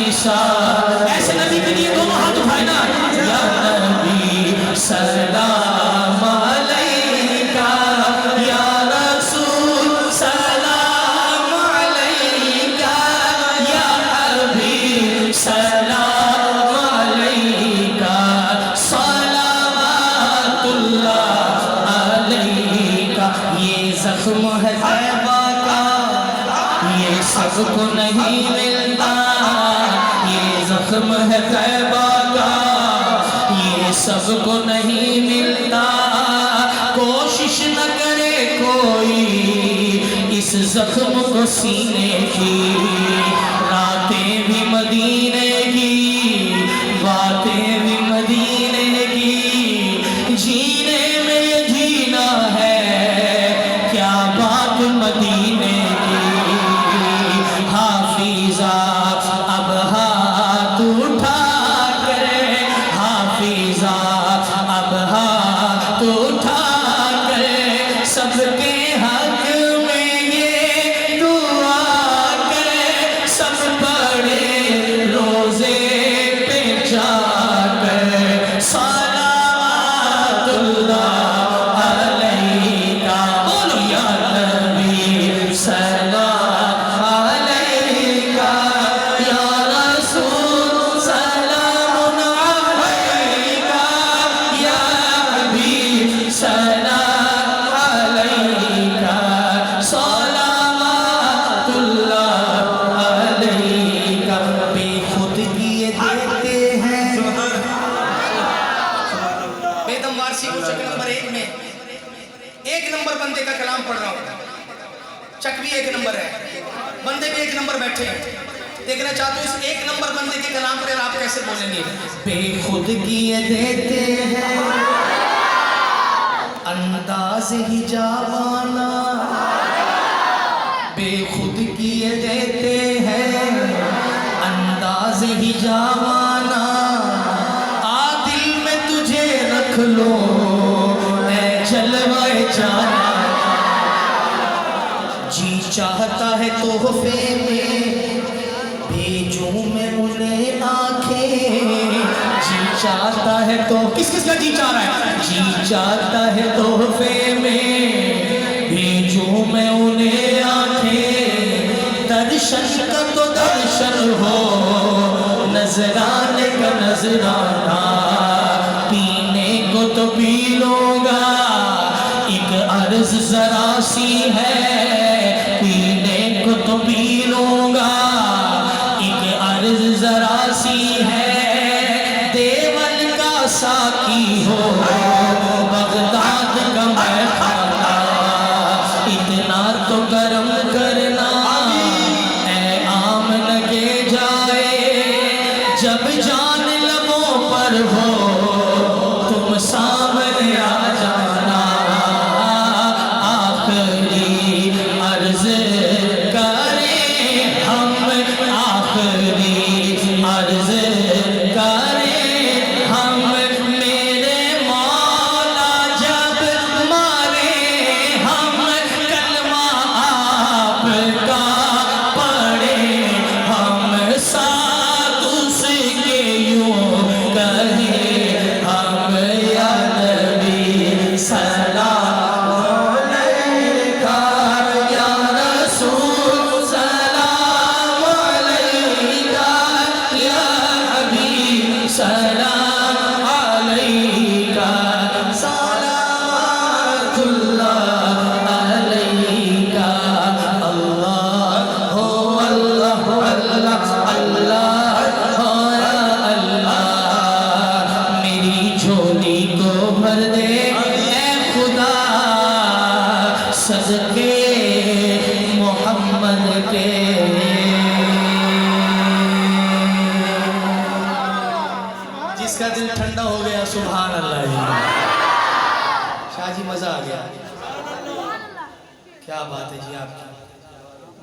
ऐसे नबी के लिए दोनों हाथ उठाए ना, या नबी सलाम अलैका, या रसूल सलाम अलैका, या हबीब सलाम अलैका, सलावतुल्लाह अलैका। ये जख्म है तैबा का, ये सबको नहीं मिलता, ये जख्म है तैबा का, ये सबको नहीं मिलता। कोशिश न करे कोई इस जख्म को सीने की, रातें भी मदीने की, बातें भी मदीने की, जीने में ये जीना है क्या बात मदीने की। हाफिजा अब हाथ उठा करे, हाफिजा अब हाथ उठा करे, सबके हक में ये दुआ करे, सब बड़े रोजे पे जाकर सलावतुल्लाह अलैका। बोलो या नबी सलाम अलैका, या रसूल सलाम अलैका, या हबीब सलाम अलैका, सलावतुल्लाह अलैका। बेखुदगी ये देते हैं बेदम वारसी को चक नंबर 1 में 1 नंबर बंदे का कलाम पढ़ रहा हूँ। चक भी 1 नंबर है, बंदे भी 1 नंबर बैठे हैं। देखना चाहते हो इस 1 नंबर बंदे के कलाम पर आप कैसे बोलेंगे। बेखुदगी ये देते हैं अंदाज ही जावाना, बेखुदगी ये देते हैं अंदाज ही जावाना। आ दिल में तुझे रख लो ऐ जलवाए जाना, जी चाहता है तोहफे में भेजूं मैं उन्हें आंखें, जी चाहता है तो किस किस का जी चाह रहा है, जी चाहता है तोहफे में भेजूं मैं उन्हें आंखें। दर्शन का तो दर्शन हो, नजराने का नजराना, पीने को तो पी लूंगा एक अर्ज जरा सी है, पीने को तो पी लूंगा एक अर्ज जरा सी है। देवल का साकी हो बगदाद का मैं खाना, इतना तो करम करना ऐ आम लगे जाए, जब जान लबों पर हो तुम सामने आ जाना। आखिरी अर्ज करें हम, आखिरी अर्ज करें हम, मेरे मौला जब मारे हम कलमा आपका पढ़े हम, साथ उसके यूं कहे हम, या नबी सलाम अलैका, या रसूल सलाम अलैका, या हबीब सलाम अलैका, सलावतुल्लाह अलैका। अल्लाह हो अल्लाह हो अल्लाह अल्लाह हो या अल्लाह, मेरी झोली को भर दे ऐ खुदा सदके मोहम्मद के। जिसका दिल ठंडा हो गया सुभान अल्लाह जी। शाह जी मजा आ गया, क्या बात है जी आपकी।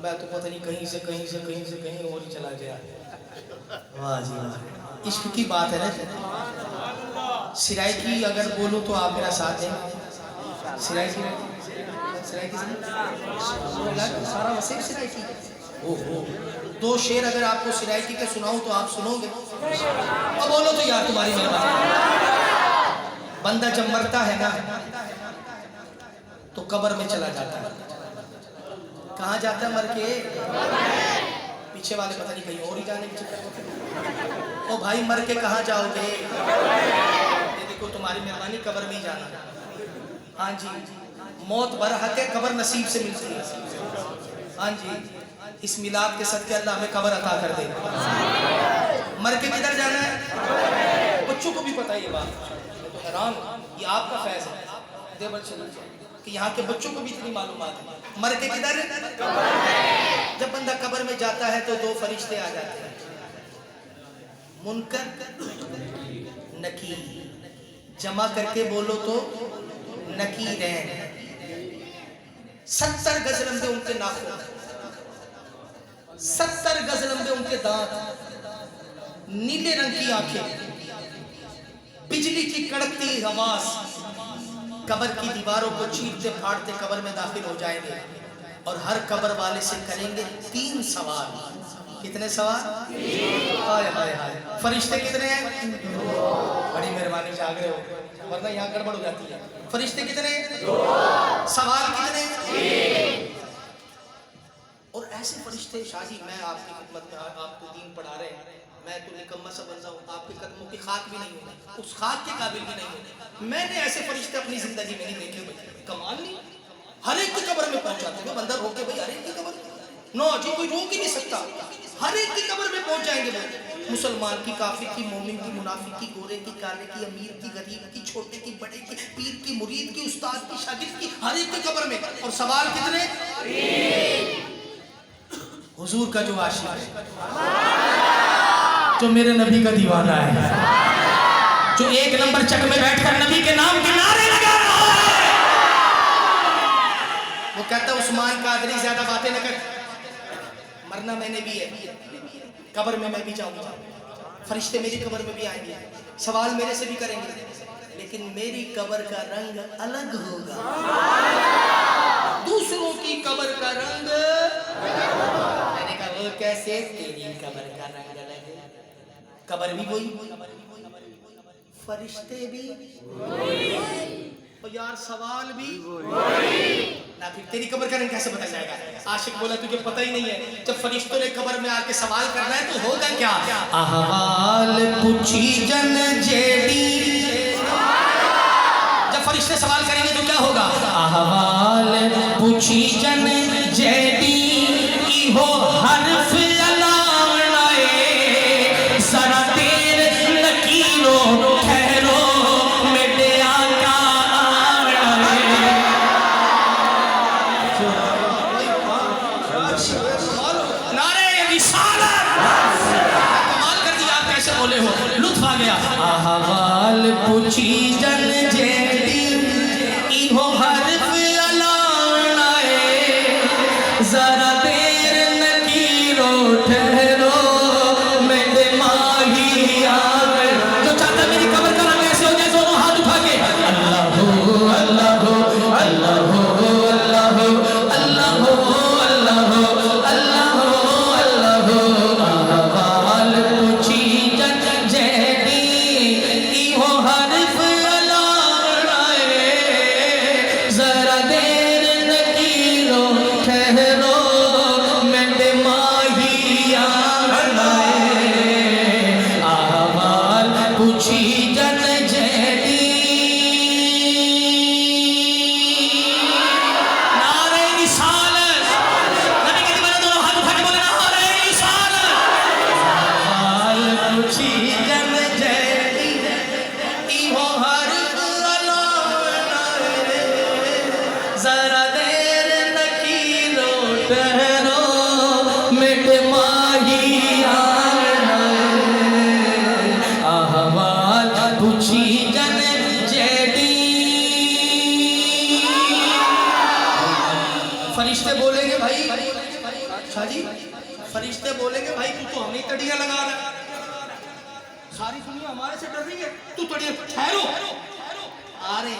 मैं तो पता नहीं कहीं से कहीं से कहीं से कहीं और ही चला गया। वाह जी वाह, इश्क की बात है ना। सिराय की अगर बोलूं तो आप मेरा साथ दें। सिराय की सारा वसीफ सिराय की ओहो, दो शेर अगर आपको सिराइकी के सुनाऊं तो आप सुनोगे? अब बोलो तो यार, तुम्हारी मेहरबानी। बंदा जब मरता है ना तो कब्र में चला जाता है। कहाँ जाता है मर के? पीछे वाले पता नहीं कहीं और ही जाने की चक्कर। ओ भाई, मर के कहाँ जाओगे? ये देखो तुम्हारी मेहरबानी, कब्र में ही जाना। हाँ जी, मौत बरहक है, कब्र नसीब से मिलती है। हाँ जी, इस मिलाद के सदके अल्लाह हमें कब्र अता कर दे। मर के किधर जाना है? बच्चों को भी पता है ये बात। मैं तो हैरान, ये आपका फैज़ है देवल कि यहाँ के बच्चों को भी इतनी मालूमात है। मर के किधर? जब बंदा कब्र में जाता है तो दो फरिश्ते आ जाते हैं, मुनकर नकीर। जमा करके बोलो तो नकीरैन। 70 गज लंबे उनके नाखून, 70 गज लंबे उनके दांत, नीले रंग की आंखें, बिजली की कड़कती आवाज। कब्र की दीवारों को चीरते फाड़ते कब्र में दाखिल हो जाएंगे और हर कब्र वाले से करेंगे 3 सवाल। कितने सवाल? हाय हाय हाय। फरिश्ते कितने हैं? बड़ी मेहरबानी, जाग रहे हो, वरना यहाँ गड़बड़ हो जाती है। फरिश्ते कितने? सवाल कितने? और ऐसे फरिश्ते शाही, मैं आपकी खिदमत में आपको दीन पढ़ा रहे हैं, मैं तो निकम्मा सा बन जाऊं, आपके कदमों की खाक भी नहीं हूं, उस खाक के काबिल भी नहीं हूं। मैंने ऐसे फरिश्ते अपनी जिंदगी में नहीं देखे भाई। कमाल नहीं, हर एक की कब्र में पहुंच जाते हैं। बंदा रोके भाई, हर एक की कब्र नो जी, कोई रोक ही नहीं सकता, हर एक की कब्र में पहुंच जाएंगे भाई। मुसलमान की, काफिर की, मोमिन की, मुनाफिक की, गोरे की, काले की, अमीर की, गरीब की, छोटे की, बड़े की, पीर की, मुरीद की, उस्ताद की, शागिर्द की, हर एक की कब्र में। और सवाल कितने? हुजूर का जो आशिक है, जो मेरे नबी का दीवाना है, जो 1 नंबर चक में बैठकर नबी के नाम के नारे लगा रहा है, वो कहता है उस्मान कादरी ज्यादा बातें न कर, मरना मैंने भी है, कब्र में मैं भी जाऊंगा, फरिश्ते मेरी कब्र में भी आएंगे, सवाल मेरे से भी करेंगे, लेकिन मेरी कब्र का रंग अलग होगा, दूसरों की कब्र का रंग। मैंने कहा वो कैसे? तेरी कब्र का रंग अलग है, कब्र भी वही, फरिश्ते भी और यार सवाल भी ना। फिर तेरी कब्र का रंग कैसे पता जाएगा? आशिक बोला तुझे पता ही नहीं है, जब फरिश्तों ने कब्र में आके सवाल करना है तो होगा क्या? अहवाल पूछी जन जेडी। जब फरिश्ते सवाल करेंगे तो क्या होगा? अहवाल पूछी जन जेडी हो हरफ अलावनाए, जरा देर नकीरो ठहरो मेरे आका आवनाए। नारे रिसालत, कमाल कर दिया आप, कैसे बोले हो, लुत्फ आ गया। अहवाल पूछी जन जेडी हो हरफ अलावनाए, जरा देर नकीरो ठहरो मेरे माही आवे। जो चाहता मेरी कब्र का रंग ऐसे हो जाए, दोनों हाथ उठा के अल्लाह हो अल्लाह हो अल्लाह हो अल्लाह हो अल्लाह हो अल्लाह हो अल्लाह हो अल्लाह हो। अहवाल पूछी जन जेडी हो हरफ अलावनाए, जरा देर नकीरो ठहरो मेरे माही आवनाए। अहवाल पूछी जन जेडी। नारे रिसालत, नबी के दीवाने दोनों हाथ उठा के बोले नारे रिसालत। अहवाल पूछी जन जेडी हो हरफ अलावनाए, जरा देर नकीरो ठहरो मेरे माही आवनाए। अहवाल पूछी जन जेडी। फरिश्ते बोलेंगे भाई, शाजी फरिश्ते बोलेंगे भाई तू तो हमें तड़ियां लगा रहा है, सारी दुनिया हमारे से डर रही है, तू तड़ियां। ठहरो, आ रहे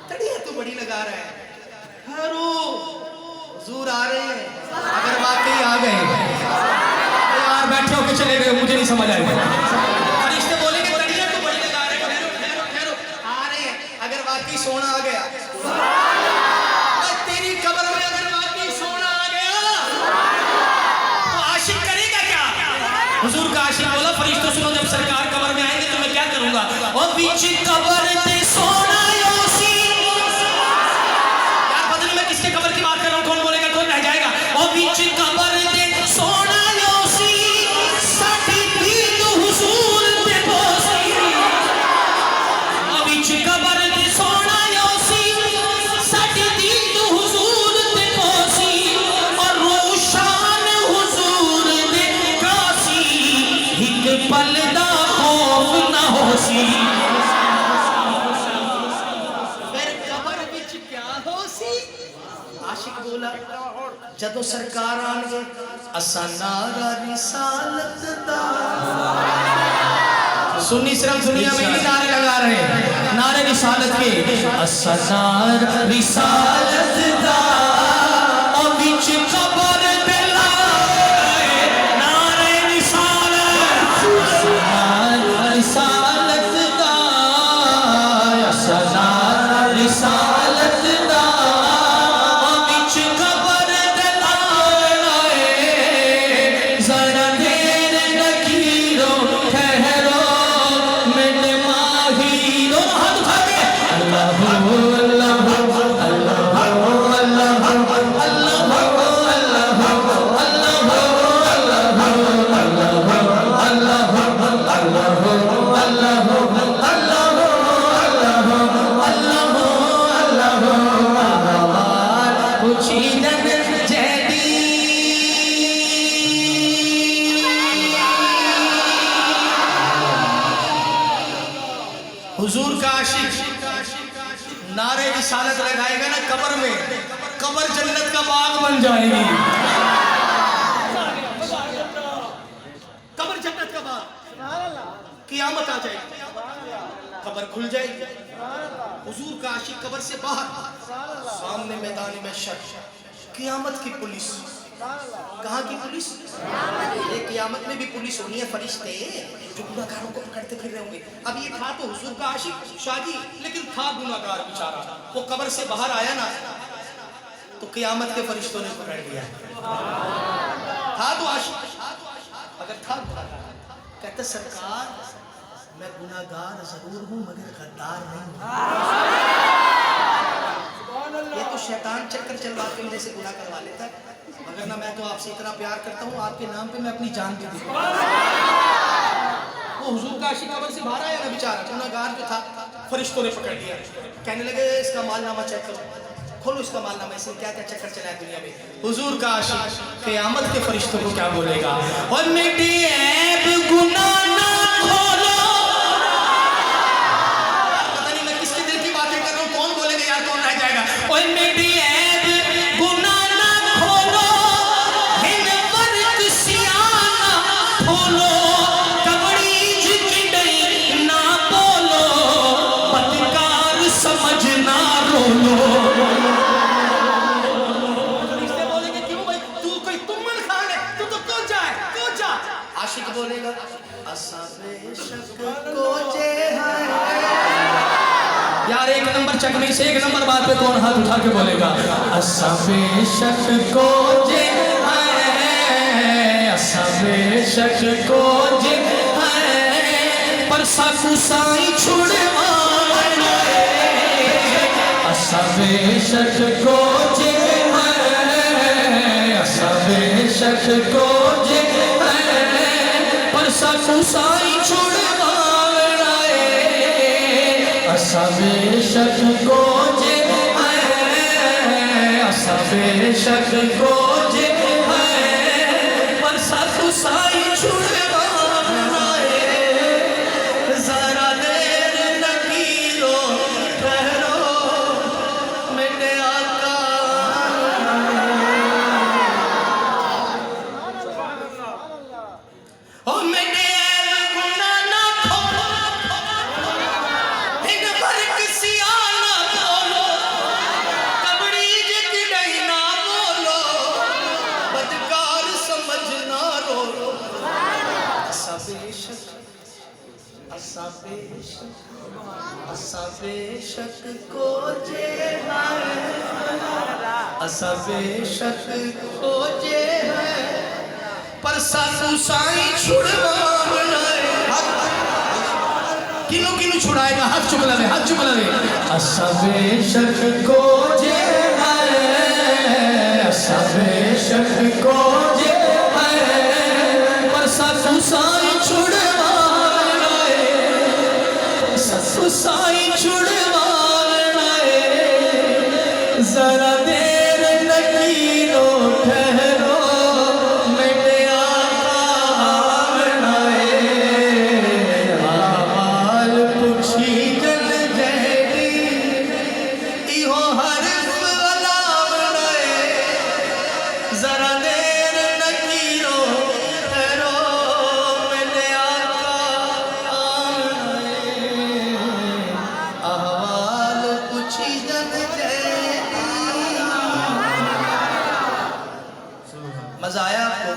तड़ियां तो बड़ी लगा रहा है, ठहरो हुजूर आ रहे हैं। अगर वाकई आ गए तो यार बैठे होके चले गए, मुझे नहीं समझ आएगा। फरिश्ते बोलेंगे तड़िया तो बड़ी लगा रहे, ठहरो ठहरो ठहरो, आ रहे हैं। अगर वाकई सोना आ गया, तेरी कब्र में अगर वाकई सोना आ गया तो आशिक करेगा क्या? हुजूर का आशिक बोला, फरिश्तों सुनो, जब सरकार कब्र में आएंगे तो मैं क्या करूंगा? और बीच कब्र पे सोना योसी, यार पता नहीं मैं किसके कब्र की बात कर रहा हूं, कौन बोलेगा, कौन रह जाएगा? और बीच कब्र पे सोना योसी, साथी दीद हुजूर पे बोसी। और बीच कब्र पे सोना योसी, साथी दीद हुजूर पे बोसी। और रोशान हुजूर दे कासी, हिक पल दा खौफ ना होसी। फिर कब्र विच क्या होसी? आशिक बोला, जदों सरकार आणगे असा नारा रिसालत दा। सुन्नी सिर्फ दुनिया में ही नारे लगा रहे हैं, नारे रिसालत के। असा नारा रिसालत दा, और विच कब्र पे लाए नारे रिसालत। नारा रिसालत दा, असा नारा रिसालत दा, और विच कब्र पे लाए। जरा देर लकीरो ठहरो मेरे माहीरो। हाथ उठा के अल्लाह अल्लाह हुजूर का आशिक नारे रिसालत लगाएगा ना कब्र में, कब्र जन्नत का बाग बन जाएगी। कब्र जन्नत का बाग, क़यामत आ जाएगी, कब्र खुल जाएगी। हुजूर का आशिक कब्र से बाहर, सामने मैदान में शर, क़यामत की पुलिस। कहाँ की पुलिस? ये क़यामत में भी पुलिस होनी है, फरिश्ते जो गुनाहगारों को पकड़ते फिर रहे होंगे। अब ये था तो हुजूर का आशिक शादी, लेकिन था गुनाहगार बेचारा। वो कब्र से बाहर आया ना तो क़यामत के फरिश्तों ने पकड़ लिया। था तो आशिक, अगर था गुनाहगार, कहते सरकार मैं गुनाहगार जरूर हूँ मगर गद्दार नहीं हूँ। ये तो शैतान चक्कर चलवा के मेरे से गुनाह करवा लेता है, मगर ना मैं तो आपसे इतना प्यार करता हूँ, आपके नाम पे मैं अपनी जान भी दूँ। वो हुजूर का आशिक कब्र से बाहर आया ना बेचारा, गुनाहगार जो था, फरिश्तों ने पकड़ लिया। कहने लगे इसका मालनामा चेक करो, खोलो इसका मालनामा, इसमें क्या क्या चक्कर चला है दुनिया में। हुजूर का आशिक क़यामत के फरिश्तों को क्या बोलेगा? और मेरे ऐब गुनाह ना खोलो। पता नहीं मैं किसके दिल की बातें कर रहा हूँ, कौन बोलेगा यार, कौन रह जाएगा? और मेरे ऐब गुनाह ना खोलो, हिन वर्क सियाना खोलो, कबड़ीज की डई ना बोलो, पतकार समझ ना रोलो। फरिश्ते बोलेंगे क्यों भाई, तू कोई तुम्मन खान है, तू तो कूद जाए, कूद जा। आशिक बोलेगा असा बेशक को जे है। यार एक नंबर चकनी से एक नंबर बात पे कौन हाथ उठा के बोलेगा? असा बेशक को जे है, असा बेशक को जे है, पर साकू साई छुड़वाना है। असा बेशक को जे है, असा बेशक को जे है, पर साकू साई छुड़वाना है। असा बेशक को जे है, असा बेशक को जे है, पर साकू साई छुड़वाना है। जरा देर लकीरो ठहरो मेरे आका। ओ मेरे ऐब गुनाह ना खोलो, हिन वर्क सियाना खोलो, कबड़ीज की डई ना बोलो, असा बेशक को जे असा बेशक को जे है पर सासू साई छुड़वावना किलो किलो छुड़ाएगा हाथ चुक लवे असा बेशक को जे है असा बेशक को जे है पर सासू साई छुड़वावना सासू साई छुड़वावना जरा देर लकीरो ठहरो मेरे आका आवना हाल पुछी जल जहरी इहो हरफ अलावना जरा देर लकीरो ठहरो मेरे आका आवना अहवाल पुछी जल मजा आया आपको?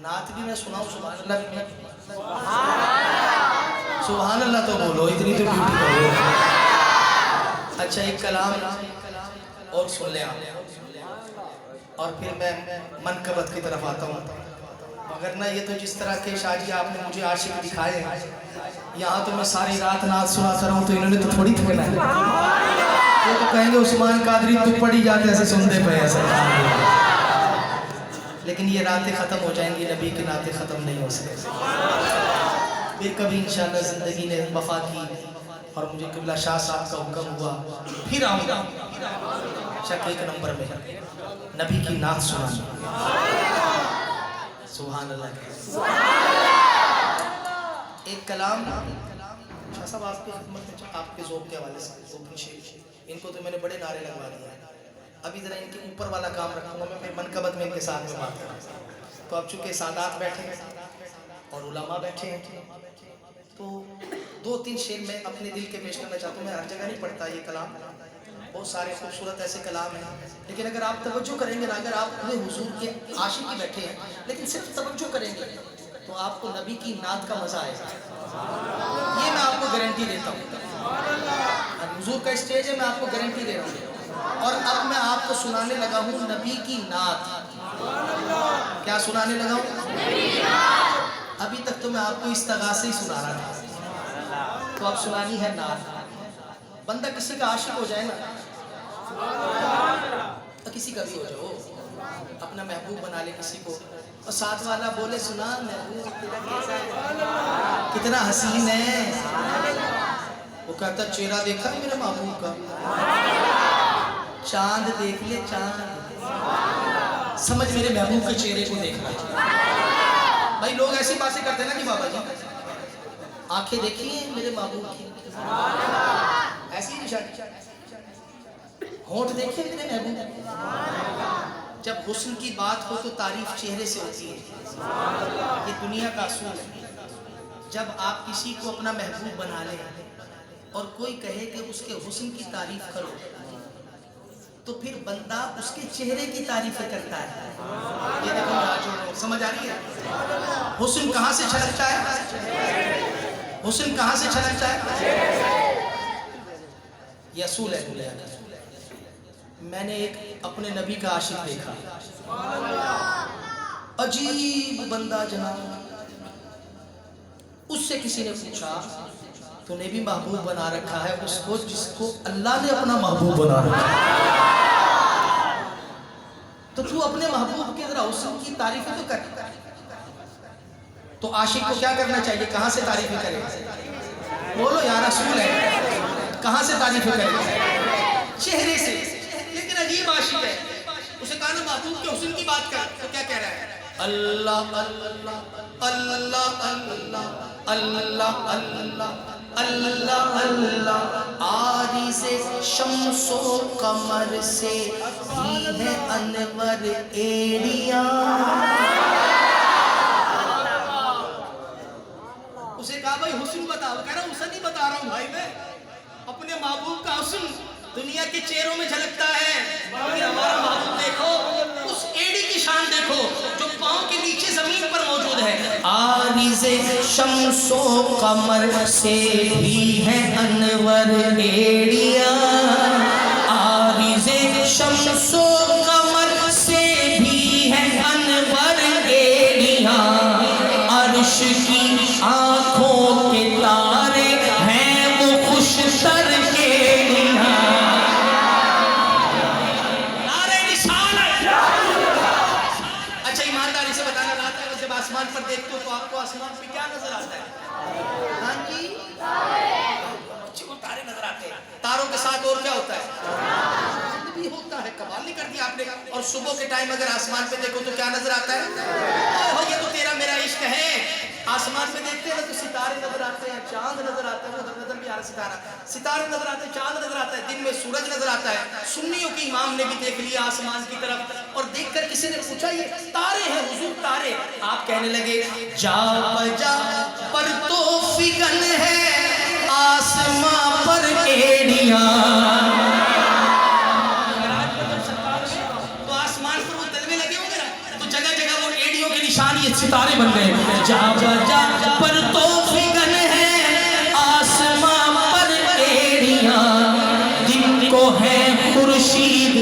नात भी मैं सुनाऊं सुभान अल्लाह भी मैं सुभान अल्लाह तो बोलो इतनी तो ड्यूटी करो। अच्छा एक कलाम और सुन ले आप और फिर मैं मनकबत की तरफ आता हूँ। मगर ना ये तो जिस तरह के शाजी आपने मुझे आशिक दिखाए हैं यहाँ तो मैं सारी रात नात सुनाता रहूँ तो इन्होंने तो थोड़ी थोड़ा है। वो तो कहेंगे उस्मान कादरी तू पड़ी जाते ऐसे सुनते पे ऐसे। लेकिन ये रातें ख़त्म हो जाएंगी, नबी की नातें ख़त्म नहीं हो सकती। फिर कभी इंशाल्लाह ज़िंदगी ने वफा की और मुझे क़िबला शाह साहब का हुक्म हुआ फिर आऊँगा शक एक नंबर में नबी की नात सुनाना। सुभान अल्लाह। एक कलाम शाह साहब आपकी खिदमत में आपके ज़ौक़ के हवाले से इनको तो मैंने बड़े नारे लगवा दिए। अभी ज़रा इनके ऊपर वाला काम रखूँगा मैं मनकबत में इनके साथ में बात करूँ। तो अब चूँकि सादात बैठे हैं और उलमा बैठे हैं तो दो तीन शेर मैं अपने दिल के पेश करना चाहता हूँ। मैं हर जगह नहीं पढ़ता ये कलाम, बहुत सारे खूबसूरत ऐसे कलाम हैं लेकिन अगर आप तवज्जो करेंगे ना, अगर आप अपने हुजूर के आशिक ही बैठे हैं लेकिन सिर्फ तवज्जो करेंगे तो आपको नबी की नात का मज़ा आएगा। ये मैं आपको गारंटी देता हूँ। हुजूर का स्टेज है, मैं आपको गारंटी दे रहा हूँ। और अब मैं आपको सुनाने लगा हूँ नबी की नात। क्या सुनाने लगा हूँ? अभी तक तो मैं आपको इस्तगासे ही सुना रहा था, तो अब सुनानी है नात। बंदा किसी का आशिक हो जाए ना तो किसी का भी हो जाओ, अपना महबूब बना ले किसी को और साथ वाला बोले सुना महबूब कितना हसीन है। वो कहता चेहरा देखा मेरे महबूब का, चांद देख ले चांद, समझ मेरे महबूब के चेहरे को देखना। भाई लोग ऐसी बातें करते हैं ना कि बाबा जी आंखें देखिए मेरे महबूब की, ऐसी निशानी, होंठ देखिए मेरे महबूब। जब हुस्न की बात हो तो तारीफ चेहरे से होती है, ये दुनिया का असूल है। जब आप किसी को अपना महबूब बना लें और कोई कहे कि उसके हुस्न की तारीफ करो तो फिर बंदा उसके चेहरे की तारीफ करता है। ये देखो समझ आ रही है? हुस्न कहाँ से छलकता है? हुस्न कहाँ से छलकता है? ये असूल है दुनिया का। मैंने एक अपने नबी का आशिक देखा, अजीब बंदा जनाब। उससे किसी ने पूछा तूने भी महबूब बना रखा है उसको जिसको अल्लाह ने अपना महबूब बना रखा है, तो तू अपने महबूब के जरा हुस्न की तारीफ तो कर। तो आशिक को क्या करना चाहिए? कहाँ से तारीफ करे? बोलो यार रसूल है, कहाँ से तारीफ करे? चेहरे से। लेकिन अजीब आशिक है, उसे कहा ना महबूब के हुस्न की बात कर, तो क्या कह रहा है? अल्लाह अल्लाह अल्लाह अल्लाह अल्लाह अल्लाह अल्लाह अल्लाह आरिज़े शम्सो कमर से भी है अनवर एड़िया। उसे कहा भाई हुस्न बताओ, कह रहा हुस्न नहीं बता रहा हूँ भाई, मैं अपने महबूब का हुस्न दुनिया के चेहरों में झलकता है। हमारा महबूब देखो, उस एड़ी की शान देखो जो पाँव के नीचे जमीन पर मौजूद है। शम्सो कमर से भी है अनवर एड़िया, आरिज़े शम्सो कमर से भी है अनवर एड़िया, अर्श की आँखों के तारे हैं वो खुशतर एड़िया। नारे निशानत। अच्छा ईमानदारी से बताना चाहता है, जब आसमान पर देखते हो तो आपको आसमान पे क्या नजर आता है? हाँ जी, तारे नजर आते हैं। तारों के साथ और क्या होता है? चांद भी होता है। कमाल नहीं कर दिया आपने। और सुबह के टाइम अगर आसमान पे देखो तो क्या नजर आता है? ओह ये तो तेरा मेरा इश्क है। आसमान पे देखते हैं ना तो सितारे नजर आते हैं, चांद नजर आता है, उधर नजर भी आ रहा सितारा, सितारे नजर आते हैं, चांद नजर आता है, दिन में सूरज नजर आता है। सुन्नियों के इमाम ने भी देख लिया आसमान की तरफ और देखकर किसी ने पूछा ये तारे हैं हुजूर तारे? आप कहने लगे जा बजा पर तो फिगन है आसमां पर एड़िया। तो आसमान पर वो तलवे लगे होंगे ना, तो जगह जगह वो एड़ियों के निशान ये सितारे बन गए। जा बजा पर तो फिगन है आसमां पर एड़िया, दिन को है खुर्शीद,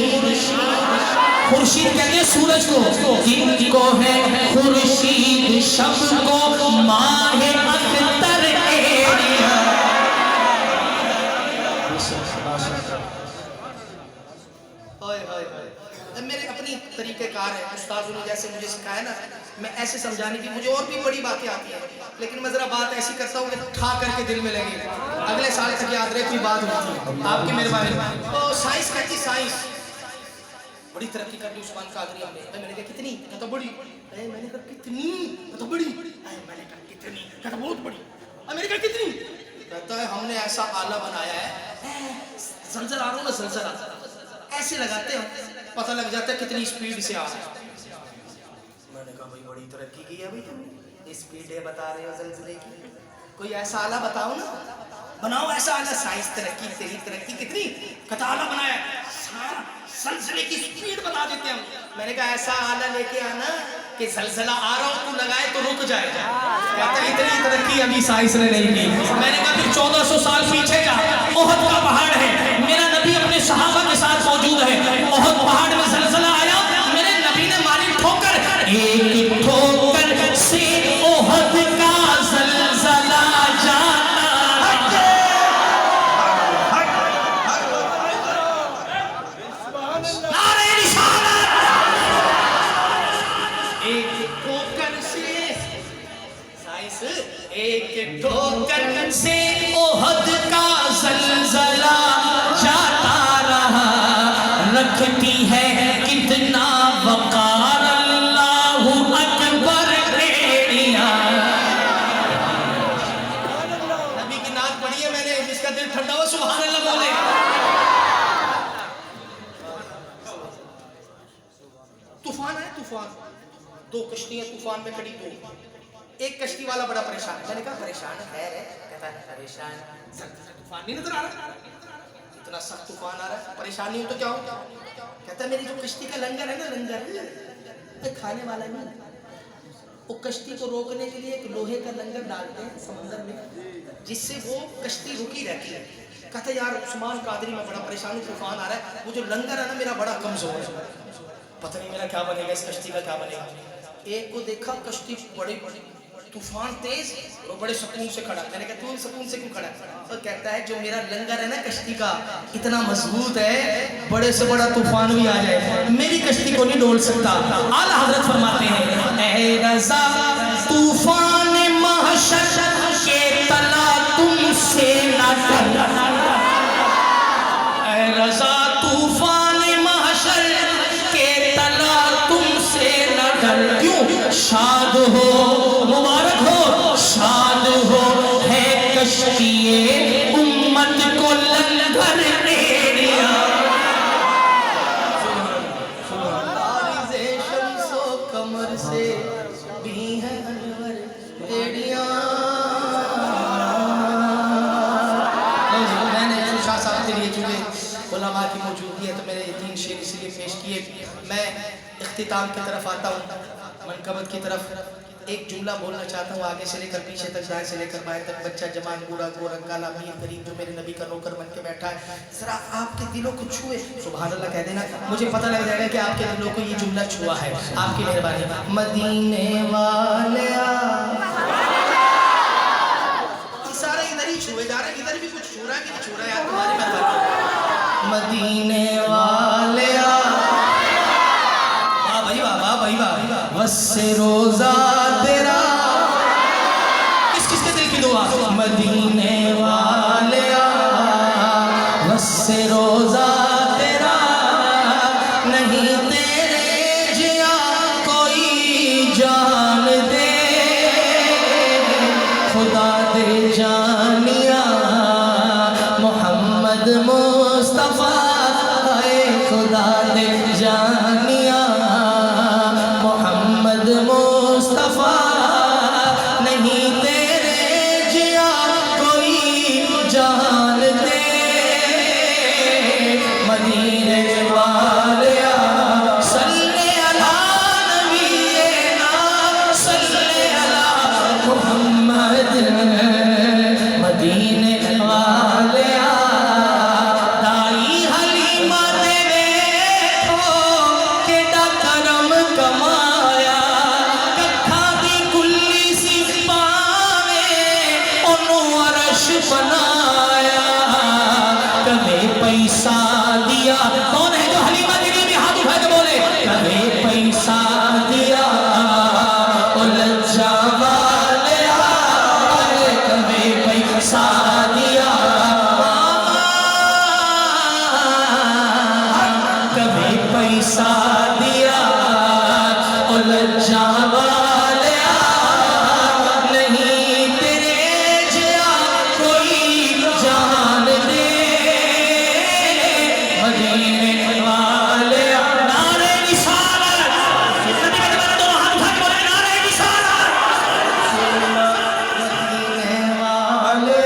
खुर्शीद कहते हैं सूरज को, दिन को है खुर्शीद, शब को माहे अख्तर एड़िया। मेरे अपनी तरीक़ेकार है, उस्तादों ने जैसे मुझे सिखाया ना, मैं ऐसे समझाने की, मुझे और भी बड़ी बातें आती हैं लेकिन मैं ज़रा बात ऐसी करता हूँ कि ठा करके दिल में लगे, अगले साल तक याद रहे कोई बात होती आपकी मेहरबानी। तो साइंस कहती साइंस बड़ी तरक्की कर ली उस्मान कादरी हमने। मैंने कहा कितनी? कहता बड़ी। मैंने कहा कितनी? कहता बड़ी। मैंने कहा कितनी? कहता बहुत बड़ी। मैंने कहा कितनी? कहता है हमने ऐसा आला बनाया है, जलजला आ रहा ना, जलजला ऐसे लगाते हैं पता लग जाता है कितनी स्पीड से आ रहा है। मैंने कहा भाई बड़ी तरक्की की है भाई तुमने, स्पीड है बता रहे हो जलजले की, कोई ऐसा आला बताओ ना, बनाओ ऐसा आला। साइंस तरक्की, तेरी तरक्की कितनी? कहता आला बनाया जलजले की स्पीड बता देते हैं हम। मैंने कहा ऐसा आला लेके आना कि जलजला आ रहा हो तू लगाए तो रुक जाए। कहता इतनी तरक्की अभी साइंस ने नहीं की। मैंने कहा फिर 1400 साल पीछे का ओहद का पहाड़ है, मेरा नबी अपने सहाबा के साथ मौजूद है, ओहद पहाड़ में जलजला आया, मेरे नबी ने मारी ठोकर, एक ठोकर से ओहद का जलजला जाता। नारे निशानत। एक ठोकर से साइंस, एक ठोकर से ओहद का जलजला जाता रहा, रखती है कितना वकार अल्लाहु अकबर एड़िया। नबी की नात पढ़ी है मैंने, जिसका दिल ठंडा हो सुभान अल्लाह बोले। तूफान है तूफान, दो कश्तियां तूफान में खड़ी, दो, एक कश्ती वाला बड़ा परेशान है। मैंने कहा परेशान है? कहता है परेशान, तूफान नहीं नजर आ रहा, इतना सख्त तूफान आ रहा है, परेशानी हो तो क्या हो? कहता है मेरी जो कश्ती का लंगर है ना, लंगर खाने वाला नहीं, वो कश्ती को रोकने के लिए एक लोहे का लंगर डालते हैं समंदर में, जिससे वो कश्ती रुकी रहती है। कहता यार उस्मान कादरी में बड़ा परेशान हूँ, तूफान आ रहा है, वो जो लंगर है ना मेरा बड़ा कमजोर है, पता नहीं मेरा क्या बनेगा, इस कश्ती का क्या बनेगा। एक को देखा कश्ती बड़ी तूफान तेज, वो बड़े सुकून से खड़ा। मैंने कहा तू सुकून से क्यों खड़ा? तो कहता है जो मेरा लंगर है ना कश्ती का इतना मजबूत है, बड़े से बड़ा तूफान भी आ जाए मेरी कश्ती को नहीं डोल सकता। आला हजरत फरमाते हैं ऐ रज़ा तूफान महशर के तला तुमसे ना डर, ऐ रज़ा तूफान महशर के तला तुमसे ना डर। क्यों? शाद हो, मुबारक हो, शाद हो है कश्तिए उम्मत को लंगर एड़िया। शम्सो कमर से भी है अनवर एड़िया। मैंने शाह साहब के लिए चुके उलमा की मौजूदगी है तो मेरे 3 शेर इसलिए पेश किए। मैं इख्तिताम की तरफ आता हूँ, मनकबत की तरफ। एक जुमला बोलना चाहता हूँ, आगे से लेकर पीछे तक, दाएं से लेकर बाएं तक, बच्चा जवान बूढ़ा गोरा काला अमीर गरीब जो मेरे नबी का नौकर बन के बैठा है, जरा आपके दिलों को छुए, सुभान अल्लाह कह देना, मुझे पता लग जाएगा कि आपके दिलों को ये जुमला छुआ है। आपकी मेहरबानी। मदीने वाले सारे इधर ही छुए जा रहे हैं, इधर भी कुछ छू रहा है कि नहीं छू रहा है यार, तुम्हारी मेहरबानी। मदीने वाले भाई वाह, वस्से रोजा तेरा, किस किस के दिल की दुआ? मदीने वाले वस्से रोजा तेरा, नहीं तेरे जिया कोई जान दे, खुदा दे जानिया मोहम्मद मुस्तफा, खुदा दे जानिया मोहम्मद मुस्तफा, नहीं तेरे जिया कोई जान दे, मदीने वालिया सल्ले अला नबीना सल्ले अला मुहम्मद, मदीने वालिया दाई हलीमा तेरे को केड़ा करम कमाया, कथा दी कुल्ली सी पावे ओनू अरश बनाया, कदे पैसा दिया, कौन है जो हलीमा देवी भी हाथ उठा के बोले, कदे पैसा दिया ओ लज्जा वाले, कदे पैसा दिया, कभी पैसा दिया ओ लज्जा वाले, नहीं तेरे जिया कोई जान दे, मदीने वाले नारे निशानत, दोनों हाथ उठा के बोले नारे निशानत, मदीने वाले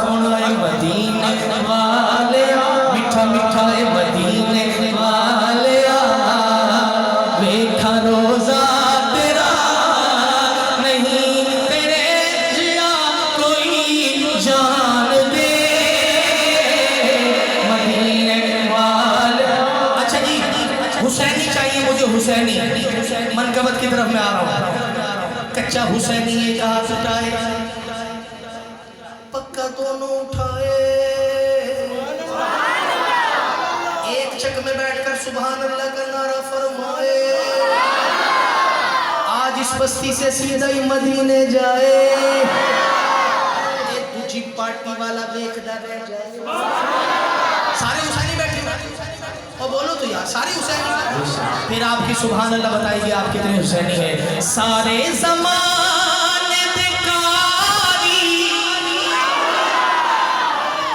सोना मदीने वाले, मिठा मिठा मदीने वाले, देखा रोजा तेरा, नहीं तेरे जिया कोई जान दे, मदीने वाले। अच्छा जी, हुसैनी चाहिए मुझे, हुसैनी मनकबत की तरफ मैं आ रहा हूँ। कच्चा हुसैनी एक हाथ उठाए, पक्का दोनों उठाए, एक चक में बैठकर सुभान अल्लाह का नारा फरमाए, आज इस बस्ती से सीधा ही मदीने जाए, एक दूसरी पार्टी वाला देखता रह जाए। सारे हुसैनी बैठे और बोलो तो यार, सारे हुसैनी, फिर आपकी सुभान अल्लाह बताइए आप कितने हुसैनी है। सारे ज़माने दे कारी,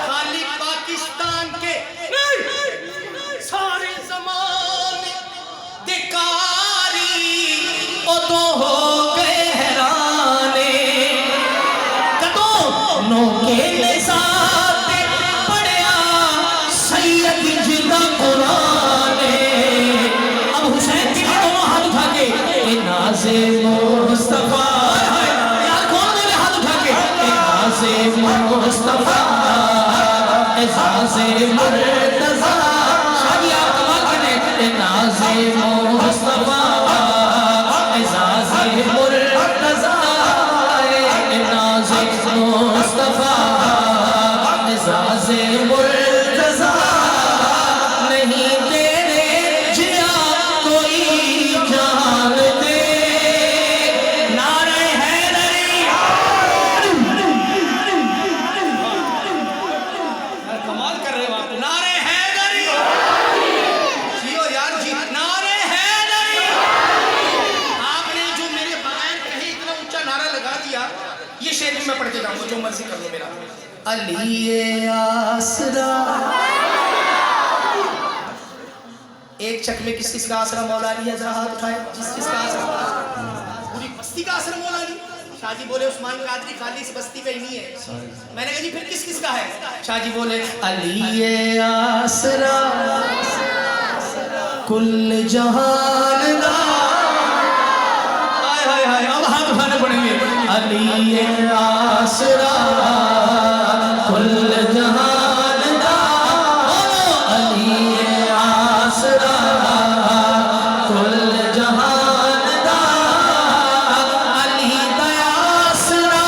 खाली पाकिस्तान के सारे ज़माने दे कारी, उदों हो गए हैराने, कदों नौके निज़ात पढ़िया सैयद जिंदा कुरान, अब हुसैन की दोनों हाथ उठा के नाज़े मुस्तफा, यार कौन बोले हाथ उठा के, नाज़े मुस्तफा नाज़े मुर्तज़ा, शादी आप कमाल करें, नाज़े मुस्तफा नाज़े मुर्तज़ा, नाज़े मुस्तफा नाज़े मुर्तज़ा, नहीं तेरे जिया कोई जान दे, नारे हैदरी, कमाल कर रहे हो आप, नारे हैदरी, जियो यार जी, नारे हैदरी। आपने जो मेरे बगैर कहीं इतना ऊंचा नारा लगा दिया, ये शेर भी मैं पढ़ के जाऊंगा, जो मर्जी कर लो मेरा। अली आसरा, एक चक में किस किस का आसरा मौला अली है, जरा हाथ उठाए, किस किस का आसरा? पूरी बस्ती का आसरा मौला अली। शाहजी बोले उस्मान कादरी खाली इस बस्ती का ही नहीं है। मैंने कहा जी फिर किस किस का है? शाहजी बोले अली आसरा कुल जहान दा, हाय हाय हाय, अब अली आसरा कुल जहान दा, अली आसरा कुल जहान दा, अली दा आसरा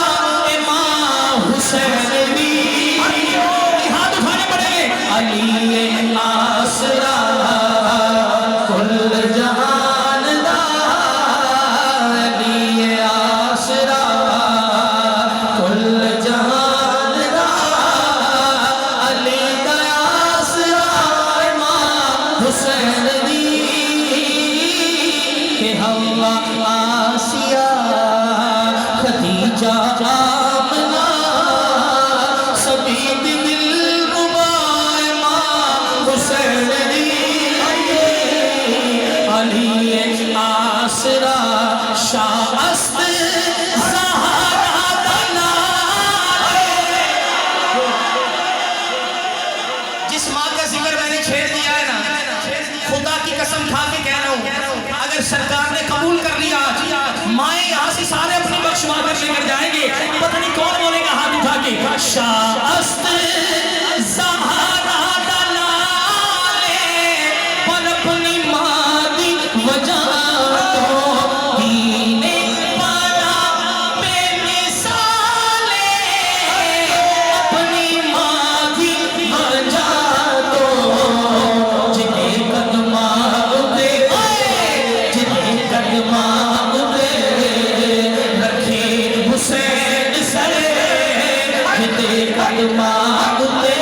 इमाम हुसैन दी। हाथ उठाने पड़ेंगे। अली आसरा कुल जहान दा, अली आसरा कुल जहान दा, अली दा आसरा इमाम हुसैन दी। के हवा आसिया खदीजा आमना सभी दिलरुबा इमाम हुसैन दी। अली आसरा शाअस्त ज़हरा दला। जिस माँ का जिक्र मैंने छेड़ दिया है ना, खुदा की कसम खा के कह रहा हूँ, अगर सरकार ने कबूल कर लिया, माए यहाँ से सारे अपनी बख्शवा कर लेकर जाएंगे। पता नहीं कौन बोलेगा हाथ उठा के, शाअस्त ज़हरा दलाले पर अपनी मादी वजह तो दीने वाला बेमिसाले, अपनी मादी वजह तो जिन्हें कदमा दे, जिन्हें कदमा दे रखे हुसैन सरे, जिन्हें कदमा दे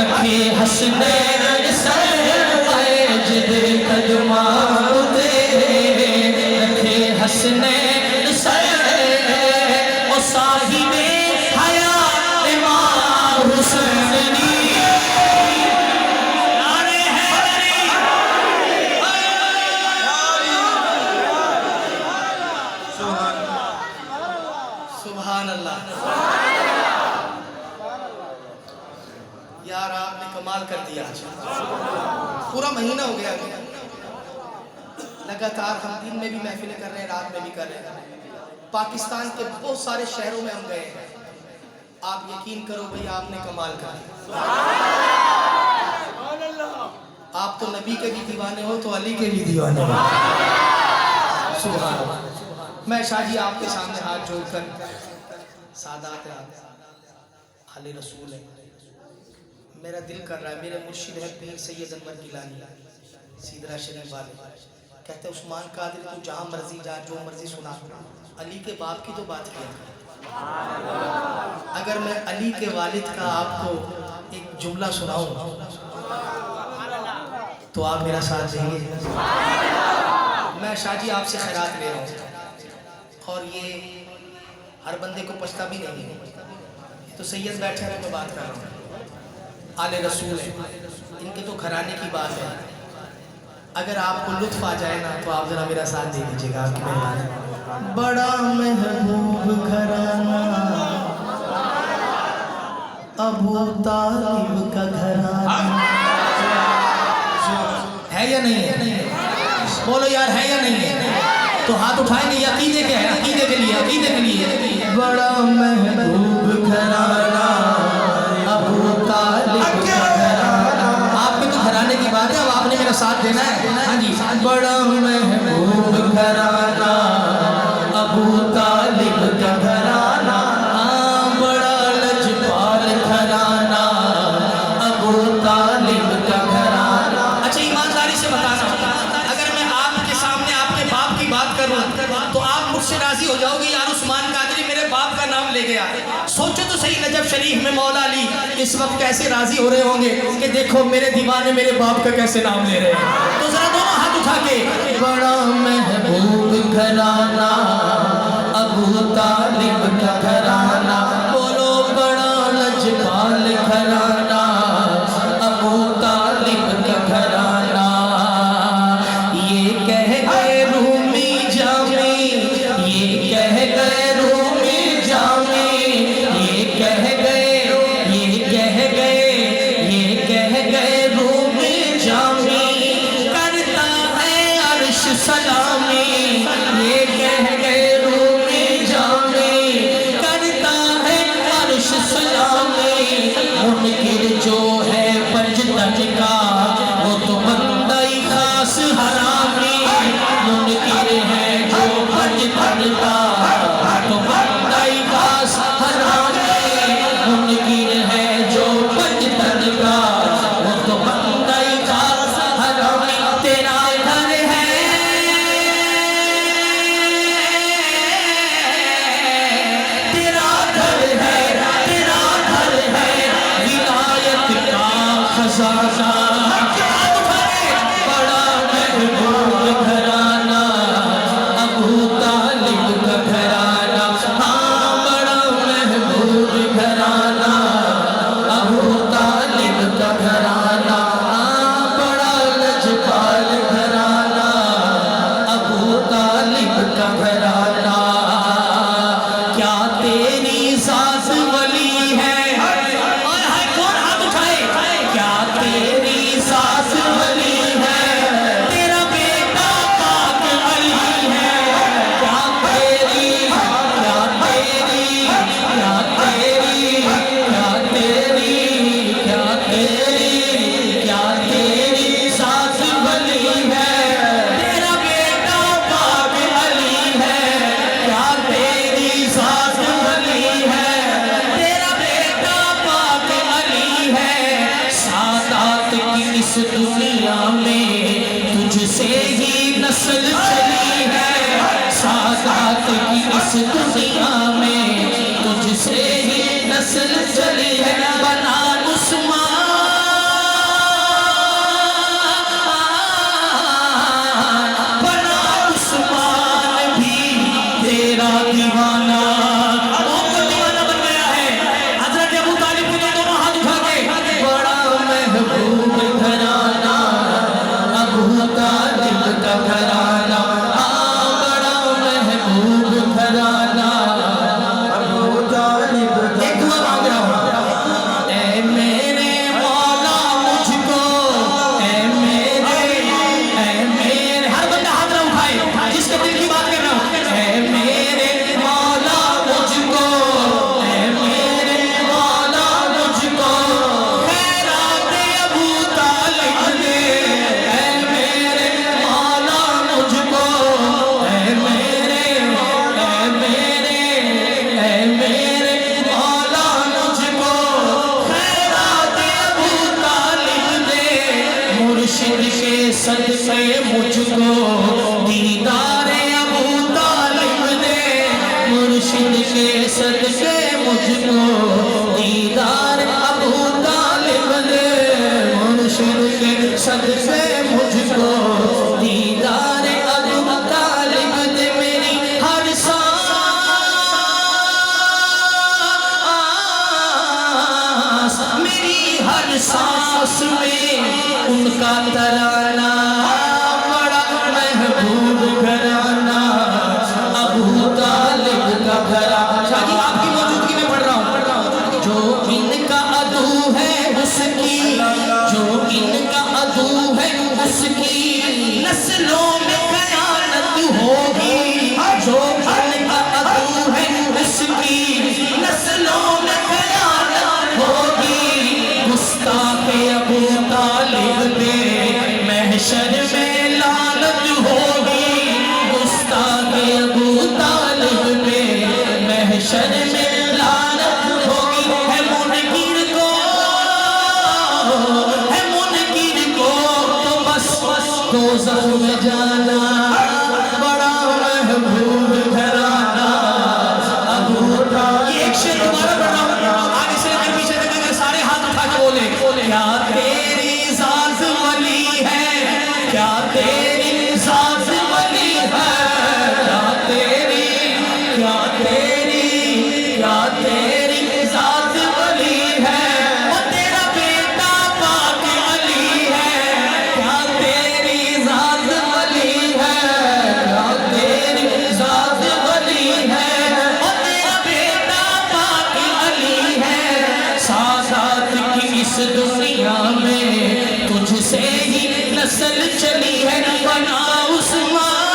रखे हसनैन सरे, जिन्हें कदमा दे रखे हसनैन सरे, और साहिबे हया इमाम हुसैन दी। नारे हैदरी, सुभान अल्लाह। यार आपने कमाल कर दिया। पूरा महीना हो गया लगातार, हम दिन में भी महफिलें कर रहे हैं, रात में भी कर रहे हैं। पाकिस्तान के बहुत सारे शहरों में हम गए हैं। आप यकीन करो भाई, आपने कमाल कर दिया। आप तो नबी के भी दीवाने हो तो अली के भी दीवाने हो। सुभान अल्लाह। मैं शाह जी आपके सामने हाथ जोड़कर सादात आले रसूल है, मेरा दिल कर रहा है, मेरे मुर्शिद है पीर सैयद अनवर गिलानी सीदरा शरीफ वाले, कहते हैं उस्मान कादिर तू जहाँ मर्जी जा, जो मर्जी सुना, अली के बाप की तो बात किया। अगर मैं अली के वालिद का आपको एक जुमला सुनाऊं तो आप मेरा साथ देंगे। मैं शाह जी आपसे खैरात ले रहा हूँ, और ये हर बंदे को पछता भी नहीं है। तो सैयद बैठे हैं, मैं बात कर रहा हूँ, आले रसूल है, इनके तो घराने की बात है। अगर आपको लुत्फ आ जाए ना तो आप जरा मेरा साथ दे दीजिएगा, आपकी मेहरबानी। बड़ा महबूब घराना अबू तालिब का घराना है या नहीं है? बोलो यार, है या नहीं है? तो हाथ उठाएंगे अकीदे के, अकीदे के लिए, अकीदे के लिए। बड़ा महबूब घराना अबू तालिब का घराना। आपके तो घराने की बात है, अब आपने मेरा साथ देना है। हाँ जी। बड़ा महबूब घराना अबू तालिब का घराना, बड़ा लजपाल घराना अबू तालिब का घराना। अच्छा ईमानदारी से बताना, अगर मैं आपके सामने आपके बाप की बात करूं तो आप मुझसे राजी हो जाओगे, यार उस्मान कादरी मेरे बाप का नाम ले गया। सोचो तो सही, नजफ शरीफ में मौला अली इस वक्त कैसे राजी हो रहे होंगे कि देखो मेरे दीवाने मेरे बाप का कैसे नाम ले रहे हैं। तो जरा दोनों हाथ उठा के, बड़ा महबूब घराना अबू तालिब का घराना, बोलो बड़ा लजपाल घराना अबू तालिब का घराना। ये कह गए रूमी जामी, ये कह गए रूमी जामी, ये कह गए, ये कह गए, ये कह गए रूमी जामी, करता है अर्श सलामी, ये इस दुनिया में तुझसे ही नस्ल चली है। बना उस्मान, बना उस्मान भी तेरा दीवाना। कौन तो दीवाना बन गया है? हजरत अबू तालिब ने दोनों हाथ उठा के बड़ा महबूब घराना अबू तालिब का घराना, बड़ा महबूब घराना अबू तालिब। एक दुआ मांग रहा हूँ, ऐ मेरे मौला मुझको, ऐ मेरे, हर बंदा हाथ ना उठाए जिसके दिल की बात कर रहा हूँ। ऐ मेरे मौला मुझको, ऐ मेरे मौला मुझको खैरात अबू तालिब दे। ऐ मेरे मौला मुझको, ऐ मेरे, ऐ मेरे, ऐ मेरे मौला मुझको खैरात अबू तालिब दे। मुर्शिद के सदक़े मुझको दीदार अबू तालिब दे। मुर्शिद के सदक़े मुझको दीदार अबू तालिब दे। मुर्शिद के सदक़े मुझको दीदार अबू तालिब दे। मेरी हर सांस, मेरी हर सांस में उनका तराना, बड़ा महबूब घराना अबू तालिब का घराना। शादी आपकी मौजूदगी में पढ़ रहा हूँ। जो इनका अदू है उसकी, जो इनका अदू है उसकी नस्लों में खयानत होगी। जो इनका अदू है उसकी नस्लों में खयानत होगी। गुस्ताखे अबू तालिब पे महशर में लानत होगी। गुस्ताखे अबू तालिब पे महशर में लानत होगी। है मुनकिर को, है मुनकिर को तो बस दोज़ख में जाना। बड़ा महबूब घराना अबू तालिब। ये एक शेर दोबारा पढ़ रहा हूँ, आगे से लेकर पीछे तक अगर सारे हाथ उठा के बोले, क्या तेरी ज़ात वली है, क्या तेरी ज़ात वली है, क्या तेरी, क्या तेरी, क्या तेरी ज़ात वली है। वो तेरा बेटा पाक अली है। क्या तेरी ज़ात वली है, क्या तेरी ज़ात वली है। वो तेरा बेटा पाक अली है। सादात की इस दुनिया में तुझसे ही नस्ल चली है। बना उस्मान,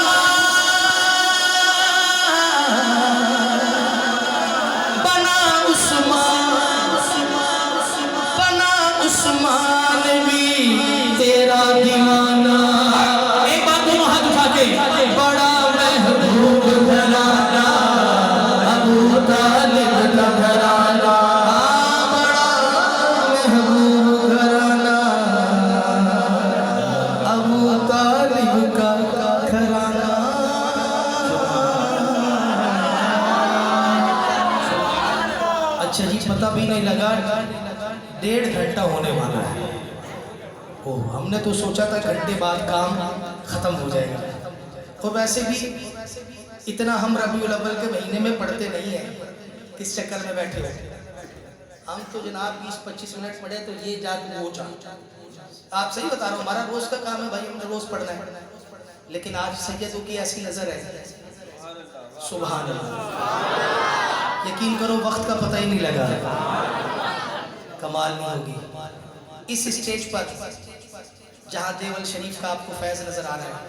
बना उस्मान, बना उस्मान भी तेरा दीवाना। एक बार दोनों हाथ उठा के बड़ा महबूब घराना अबू तालिब का घराना, बड़ा महबूब घराना अबू तालिब का घराना। अच्छा जी, पता भी नहीं लगा 1.5 घंटा होने वाला है। ओ, हमने तो सोचा था घंटे बाद काम खत्म हो जाएगा। और वैसे भी इतना हम रबीउल अव्वल के महीने में पढ़ते नहीं हैं, किस चक्कर में बैठे हो। हम तो जनाब 20-25 मिनट पढ़े तो ये जात वो जात। आप सही बता रहा हूँ, हमारा रोज का काम है भाई, हमने रोज पढ़ना है। लेकिन आज सैयदों की ऐसी नजर है, सुभान अल्लाह, यकीन करो वक्त का पता ही नहीं लगा। कमाल नहीं होगी इस स्टेज पर जहां देवल शरीफ का आपको फैज नजर आ रहा है।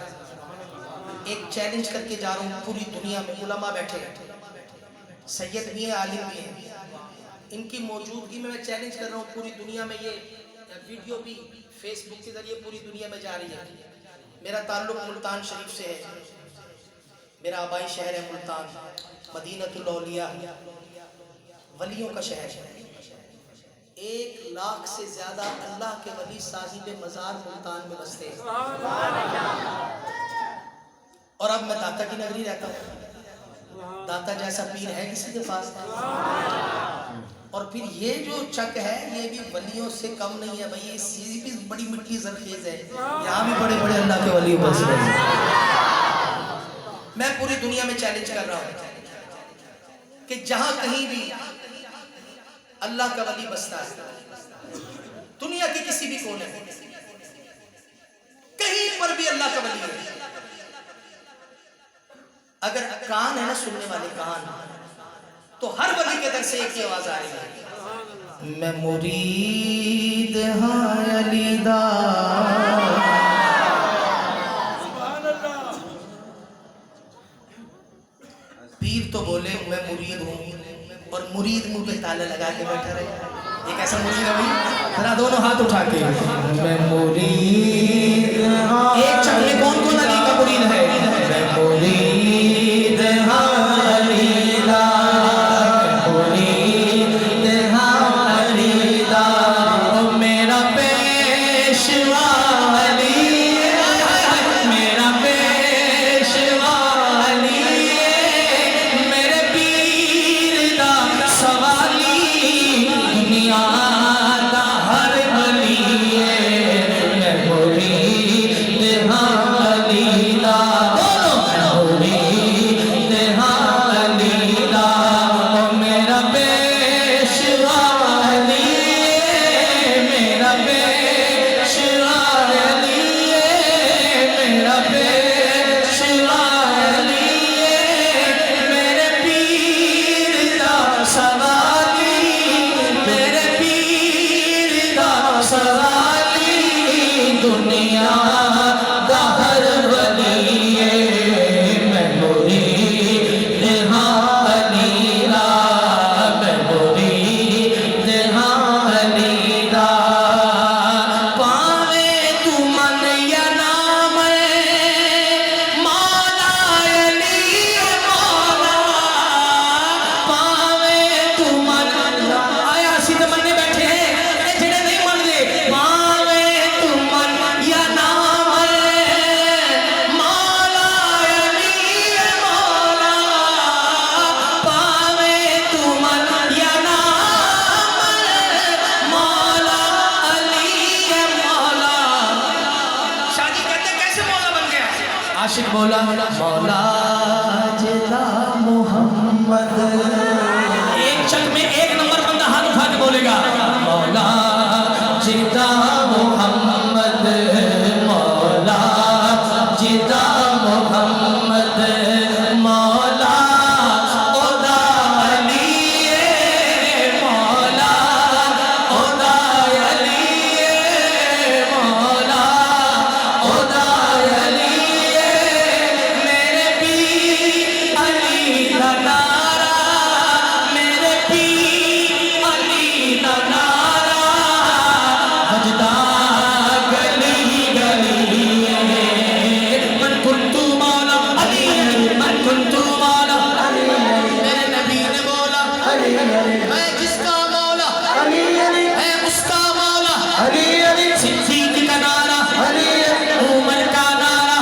एक चैलेंज करके जा रहा हूँ, पूरी दुनिया में उलमा बैठे हैं, सैयद भी है, आलिम भी है, इनकी मौजूदगी में मैं चैलेंज कर रहा हूँ पूरी दुनिया में। ये वीडियो भी फेसबुक के जरिए पूरी दुनिया में जा रही है। मेरा ताल्लुक मुल्तान शरीफ से है, मेरा आबाई शहर है मुल्तान, मदीनतुल औलिया, वलियों का शहर है। 1 लाख से ज्यादा अल्लाह के वली साहिब मज़ार मुल्तान में बसते हैं। और अब मैं दाता की नगरी रहता हूँ। दाता जैसा पीर है किसी के पास? और फिर ये जो चक है ये भी वलियों से कम नहीं है भाई, ये भी बड़ी मिट्टी जरखेज है, यहाँ भी बड़े बड़े अल्लाह के वली बस रहे हैं। मैं पूरी दुनिया में चैलेंज कर रहा हूँ कि जहां कहीं भी अल्लाह का वली बसता है, दुनिया के किसी भी कोने में कहीं पर भी अल्लाह का वली है, अगर कान है ना सुनने वाले कान, तो हर वली के दर से एक ही आवाज आ रही है, मैं मुरीद हाँ अलीदा। पीर तो बोले मैं मुरीद हूँ, और मुरीद मुंह पे ताला लगा के बैठा रहे। एक ऐसा मुरीद है भाई, जरा दोनों हाथ उठा के मैं मुरीद हाँ। एक चक में कौन कौन अली का मुरीद है? मैं मुरीद हाँ अलीदा, मुरीद हाँ अलीदा, मेरा पेशवा अली, मेरा पेशवा अली, मेरे पीर दा सवाली, दुनिया दा हर वली है, मैं मुरीद हाँ अलीदा, मुरीद हाँ अलीदा, मेरा पेशवा अली, मेरा पेशवा अली, मेरा पेशवा अली, मेरे पीर दा सवाली, मेरे पीर दा सवाली, दुनिया दा हर वली है, मैं मुरीद हाँ अलीदा, मैं मुरीद हाँ अलीदा, पावे तू मन या ना मन, मौला अली मौला, पावे तू मन, आया सीधे मन्ने बैठे हैं जेड़े नहीं मनदे, पावे तू मन या ना मन, मौला अली मौला, पावे तू मन या ना मन, मौला अली मौला। शादी कहते कैसे मौला बन गया? आशिक बोला मौला जिला मोहम्मद, एक चक में एक नंबर बंदा हाथ उठा के बोलेगा मौला जिदा मोहम्मद, मौला जिदा मोहम्मद, मौला ओदा अली, मौला ओदा अली, मौला ओदा अली, मेरे पीर अली दा नारा, मेरे पीर अली दा नारा, बजदा गली गली, मन कुंतु मौला अली, मन कुंतु मौला अली, मेरे नबी ने बोला मैं जिसका मौला मैं उसका मौला, सिद्दीक का नारा, उमर का नारा,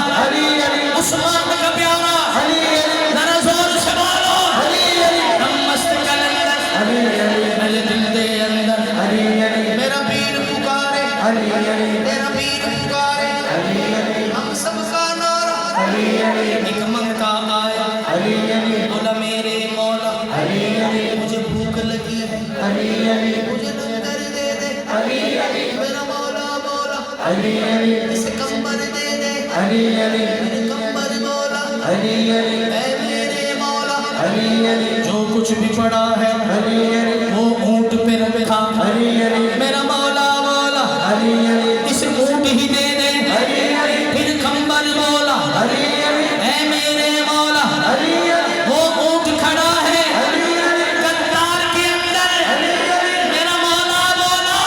उस्मान का प्यारा, जरा जोर से बोलो हम मस्त कलंदर, मेरे दिल दे अंदर मेरा पीर पुकारे, मेरा पीर पुकारे, हम सबका नारा, एक मंगता आया बोला मेरे मौला मुझे भूख लगी है, मुझे लंगर दे दे, मेरा मौला बोला इसे कंबर दे दे, मेरे कंबर बोला ऐ मेरे मौला, जो कुछ भी पड़ा है वो ऊंट पे रखा, मेरा मौला बोला इस ऊंट ही दे दे, फिर कंबर बोला ऐ मेरे मौला, वो ऊंट खड़ा है कतार के अंदर, मेरा मौला बोला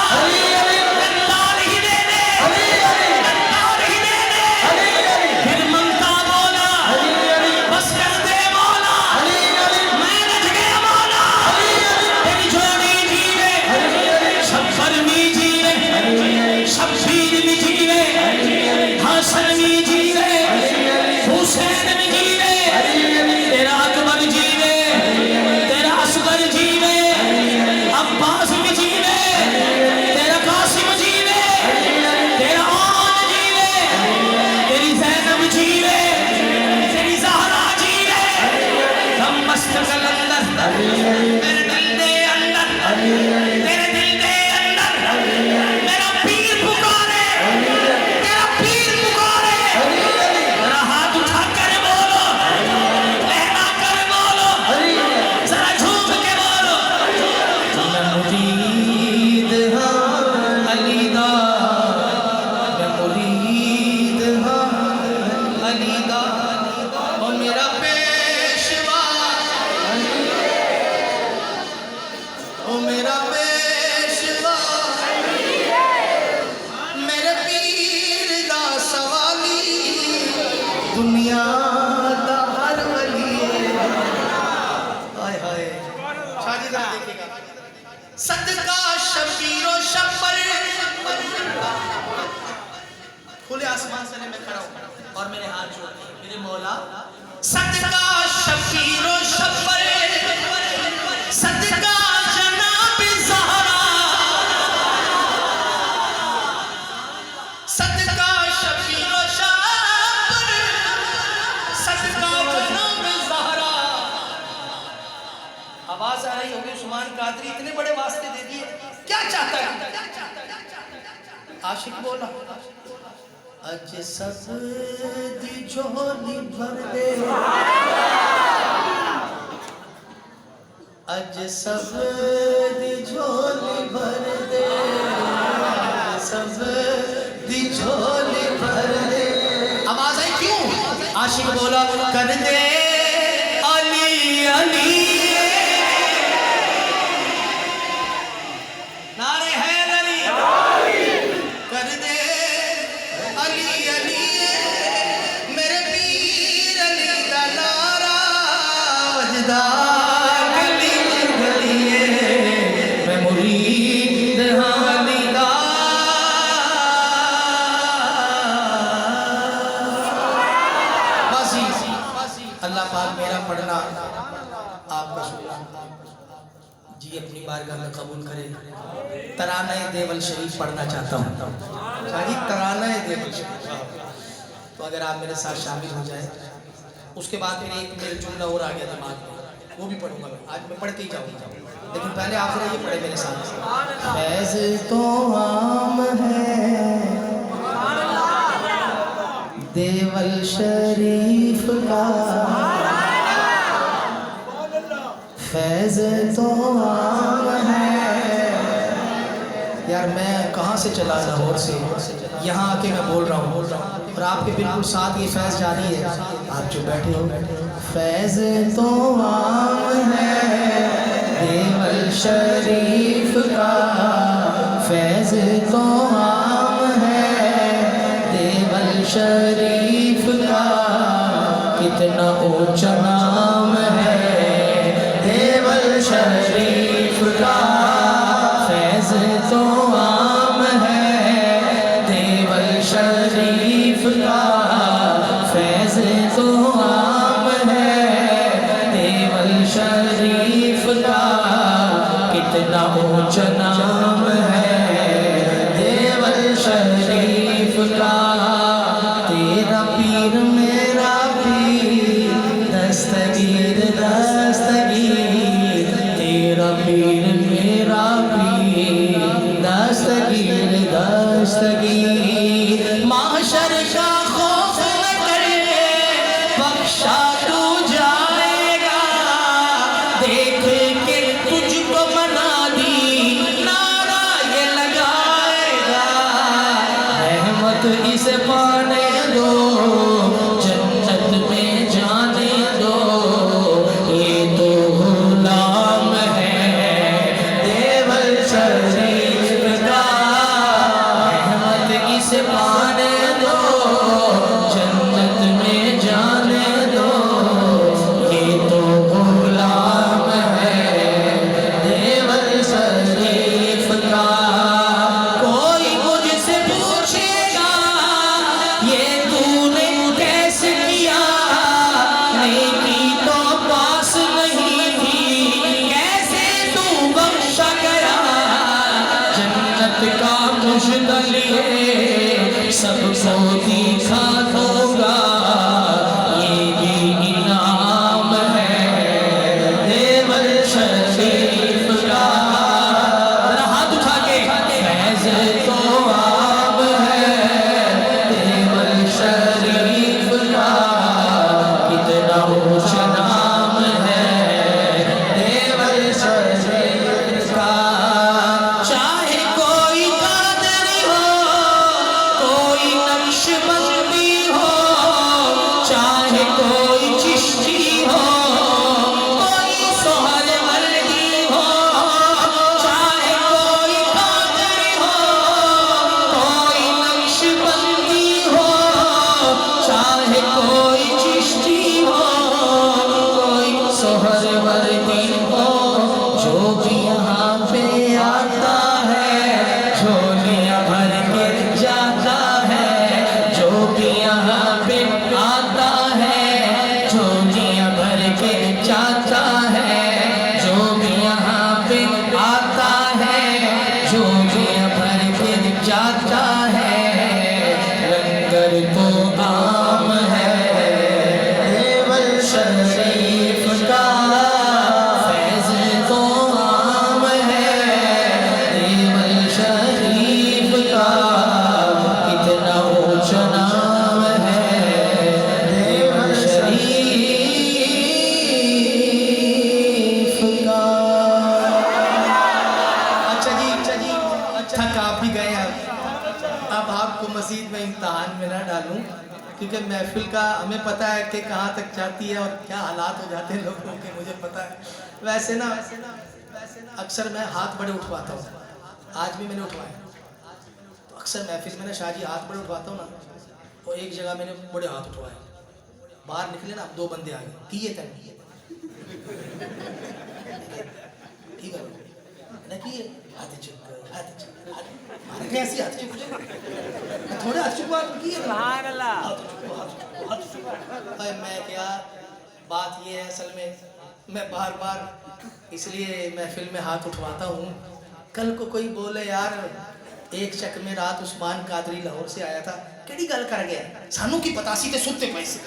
कतार ही दे दे, कतार ही दे दे, फिर ममता बोला बस कर दे मौला, मैं रच गया मौला, तेरी जोड़ी जीवे, शब्बर भी जीवे, शब्बीर भी जीवे, हसन भी जीवे, हुसैन भी जीवे, नहीं होगी। उस्मान कादरी इतने बड़े वास्ते दे दिए, क्या चाहता है? आशिक बोला अज सब दी झोली भर दे, अज सब दी झोली भर दे, सब दी झोली भर दे। आवाज आई क्यों? आशिक बोला कर दे अली अली, नारे हैदरी कर दे अली अली, मेरे पीर अली का नारा वजदा गली गली, मैं मुरीद हाली दा। अल्लाह पाक मेरा पढ़ना आपका जी अपनी बारगाह में कबूल करे। तराना देवल शरीफ पढ़ना चाहता हूँ जी, तराना देवल शरीफ। तो अगर आप मेरे साथ शामिल हो जाए, उसके बाद फिर एक मेरे जुमला और आ गया दिमाग में, वो भी पढ़ूंगा मैं। आज मैं पढ़ते ही जाऊँगा, लेकिन पहले आप जरा ये पढ़े मेरे साथ। फैज़ तो आम है देवल शरीफ का, फैज़ तो आम है। यार मैं कहाँ से चला, लाहौर से यहाँ आके मैं बोल रहा हूँ, और आपके बिल्कुल साथ ये फैज़ जारी है। आप जो बैठे हो, फैज़ तो आम है देवल शरीफ का, फैज़ तो आम है देवल शरीफ का, कितना ऊंचा नाम है देवल शरीफ का, फैज़ तो आम है देवल शरीफ का, फैज़ तो आम है देवल शरीफ का, कितना ऊंचा नाम है देवल शरीफ का। तेरा पीर मेरा पीर दस्तगीर दस्तगीर, तेरा पीर मेरा पीर दस्तगीर दस्तगीर। माशर का खौफ न करे बख्शा तू जाएगा, देख के तुझको मना दी नारा ये लगाएगा। रहमत इसे पाने दो, जन्नत में जाने दो, ये तो गुलाम है देवल शरीफ का। रहमत इसे पाने दो, जन्नत में जाने दो, ये तो गुलाम है देवल शरीफ का। कोई मुझसे पूछेगा ये तूने कैसे किया, नेकी तो पास नहीं थी, कैसे तू बख्शा गया। जन्नत का मुश्किल ये सबको दिखा दूंगा, ये भी इनाम है देवल शरीफ का। हाथ उठा के फैज़ तो आम है देवल शरीफ का, कितना ऊंचा नाम है देवल शरीफ का। चाहे कोई कादरी हो, कोई नक्शबंदी क्योंकि महफिल का हमें पता है कि कहाँ तक जाती है और क्या हालात हो जाते हैं लोगों के, मुझे पता है। वैसे ना अक्सर मैं हाथ बड़े उठवाता हूँ, आज भी मैंने उठवाया। तो अक्सर महफिल में ना शाहजी हाथ बड़े उठवाता हूँ ना, तो एक जगह मैंने बड़े हाथ उठवाए, बाहर निकले ना 2 बंदे आ गए, किए तन ठीक है ना, किए हाथ चुप ऐसी हाथ चुप थोड़े हाथ चुप किए। मैं क्या बात ये है, असल में मैं बार बार इसलिए महफिल में हाथ उठवाता हूँ। कल को कोई बोले यार एक चक में रात उस्मान कादरी लाहौर से आया था, केड़ी गल कर गया, सानू की पतासी ते सुत्ते पैसे।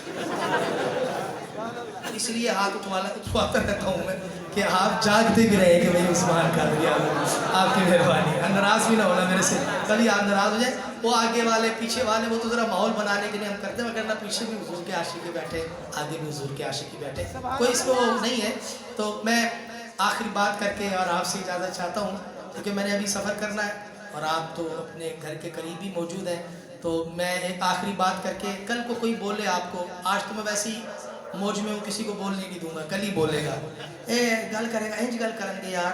इसलिए हाथ उठवाता रहता हूँ मैं कि आप जागते भी रहे कि भाई उस्मान कादरी आपकी मेहरबानी। नाराज भी ना होना मेरे से, कभी आप नाराज हो जाए। वो आगे वाले पीछे वाले वो तो ज़रा माहौल बनाने के लिए हम करते हैं, वरना पीछे भी हुजूर के आशिकी बैठे, आगे भी हुजूर के आशिकी बैठे, कोई इसको नहीं है। तो मैं आखिरी बात करके और आपसे इजाज़त चाहता हूँ, क्योंकि मैंने अभी सफ़र करना है और आप तो अपने घर के करीब ही मौजूद हैं। तो मैं एक आखिरी बात करके, कल को कोई बोले आपको, आज तो मैं वैसे ही मौज में हूँ, किसी को बोलने नहीं दूंगा, कल ही बोलेगा गल करेगा इंज गल करेंगे यार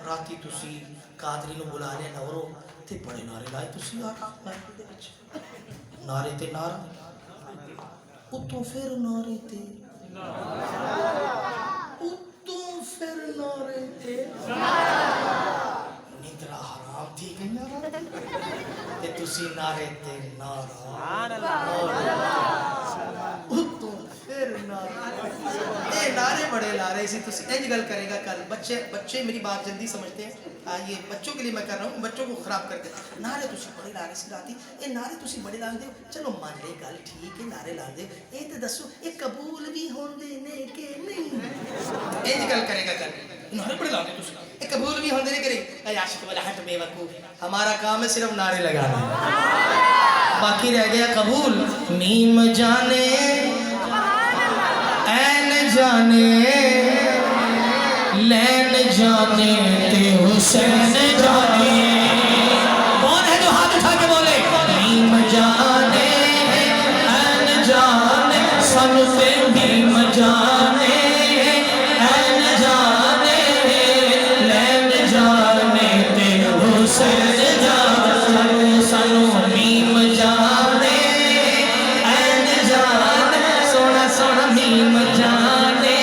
राती तुसी कादरी नूं बुला लिया नवरो ते बड़े नारे लाए तुसी यार, नारे ते नारा उतों फिर नारे ते उतों फिर नारे ते निद्रा हराम थी गई ते तुसी नारे ते नारा उतों फिर नारे नारे बड़े ला रहे इसी तुसी इंज गल करेगा कल। बच्चे मेरी बात जल्दी समझते हैं, ये बच्चों के लिए मैं कर रहा हूँ, बच्चों को खराब करते नारे तुसी बड़े ला रहे सी राती, ये नारे तुसी बड़े लांदे हो, चलो मान ले गल ठीक है नारे लांदे, ये तो दसो ये कबूल भी होंदे ने के नहीं, इंज गल करेगा कल, नारे बड़े लांदे तुसी ये कबूल भी होंदे ने करे। आशिक वाला हट बेवकूफ, हमारा काम है सिर्फ नारे लगाना, बाकी रह गया कबूल। मीम जाने ऐन जाने लैन जाने ते हुसैन जाने, कौन है जो हाथ उठा के बोले मीम जाने ऐन जाने, सानू ते मीम जाने ऐन जाने लैन जाने ते हुसैन जाने, सानू मीम जाने ऐन जाने, सोना सोना मीम जाने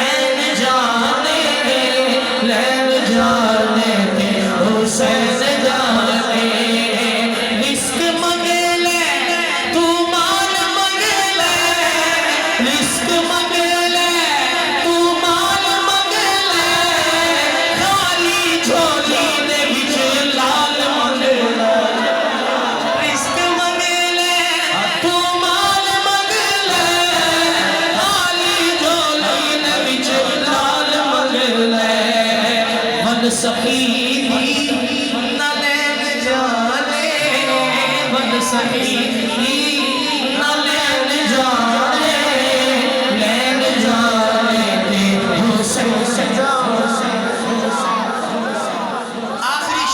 ऐन जाने लैन जाने ते हुसैन जाने, रिस्क मंगे ले तू माल मंगे ले, रिस्क मंगे ले तू माल मंगे ले, खाली झोली दे विच लाल मंगे ले, रिस्क मंगे ले तू माल मंगे ले, खाली झोली दे विच लाल मंगे ले, मन सखी न लैन जाने, मन सखी न लैन जाने, लैन जाने ते हुसैन जाने। आखिरी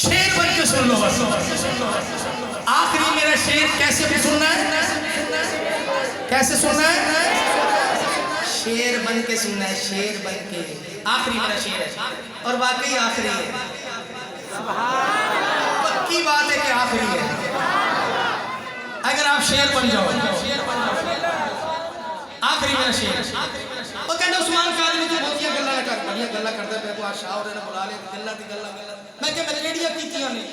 शेर बन के सुन लो बस, आखिरी मेरा शेर कैसे सुनना है, कैसे सुनना है, शेर बन के सुनना है, शेर बन के, आखिरी मेरा शेर है और वाकई आखिरी है, पक्की बात है कि आखिरी है। अगर आप शेर बन जाओ, आखिरी मेरा शेर, और कहते उस्मान कादरी तो बहुत गल्ला ना कर, बढ़िया गल्ला करता है, को शाह और ने बुला ले गल्ला दी गल्ला, मैं क्या मेरे रेडियो कीतियां ने,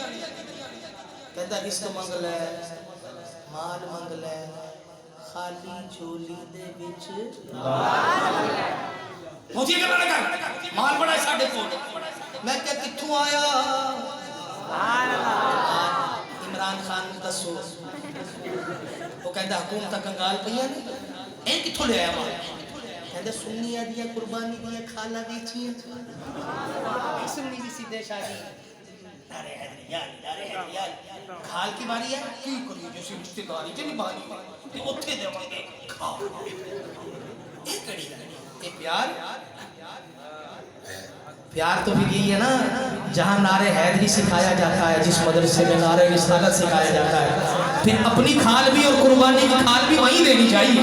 कहता रिस्क मंग ले माल मंग ले, खाली झोली दे विच मुझे गल्ला ना कर, माल बड़ा है साडे कोल, मैं क्या कित्थों आया, इमरान खान नूं दसो, वो कहता हुकूमत कंगाल पईयां ने, ए कित्थों ले आया माल, कहते सुन्नियां दियां कुर्बानी दियां खाला बेचियां, सुन्नी दी सीधे शादी, नारे हैदरियाल खाल की बारी है की करिए जैसे रिश्तेदारी च निभानी ते ओथे देवांगे खाओ, ये कड़ी ये प्यार तो फिर यही है ना, जहाँ नारे हैदरी सिखाया जाता है, जिस मदरसे में नारे रिसालत सिखाया जाता है, फिर अपनी खाल भी और कुर्बानी की खाल भी वहीं देनी चाहिए।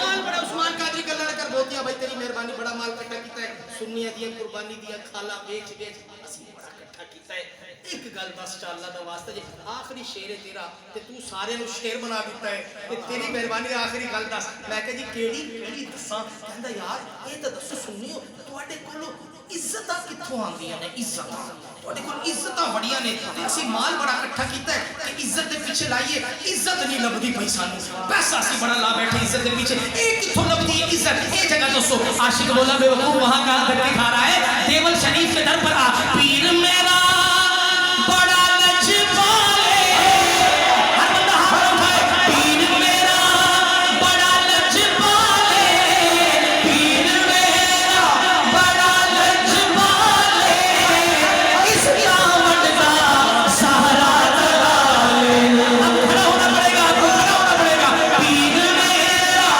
माल बड़ा उस्मान कादरी का लड़कर बोतिया भाई तेरी मेहरबानी बड़ा माल इकट्ठा कीता है, सुन्नियां दिया कुर्बानी दिया खाला बेच बेच असि बड़ा इकट्ठा कीता है। एक गल दस चा अल्लाह दा वास्ता जे आखिरी शेर है तेरा ते तू सारे नु शेर बना दिता है ते तेरी मेहरबानी आखिरी गल दस। मैं कह जी केड़ी केड़ी दसां? कहंदा यार ये तो दसो सुनियो तुहाडे कोलों इज्जत कित्थों आंदियां ने? इज्जत तुहाडे कोल इज्जत बड़ियां ने ते असि माल बड़ा इकट्ठा कीता है ते इज्जत दे पीछे लाइए, इज्जत नहीं लभदी पई सानू। पैसा असि बड़ा ला बैठे इज्जत दे पीछे, ए कित्थों लभदी है इज्जत? ए जगह दसो। आशिक बोला बेवकूफ वहां का धक्के खा रहा है, देवल शरीफ के दर पर आ। पीर मेरा बड़ा लजपाले, हर बंदा हाथ उठाए। पीर मेरा बड़ा लजपाले, पीर मेरा बड़ा लजपाले, इसका वड्डा सहारा दलाले। अब खड़ा होना पड़ेगा, आपको खड़ा होना पड़ेगा। पीर मेरा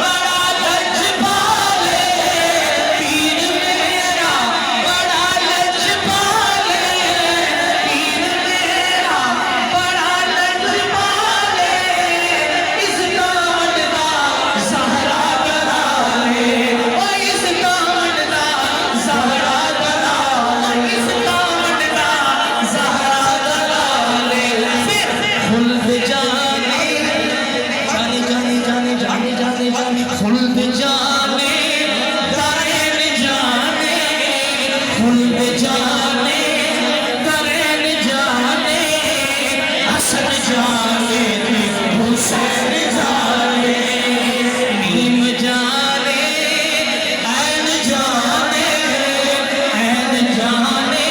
बड़ा लजपाले, पीर मेरा बड़ा लजपाले, पीर मेरा बड़ा लजपाले, इसका वड्डा सहारा दलाले, ओ इसका वड्डा सहारा दलाले, इसका वड्डा सहारा दलाले। फिर खुल्द जाने जाने जाने जाने जाने जाने जाने खुल्द जाने दरेन जाने, खुल्द जाने दरेन जाने, हसन जाने हुसैन जाने, नीम जाने ऐन जाने, ऐन जाने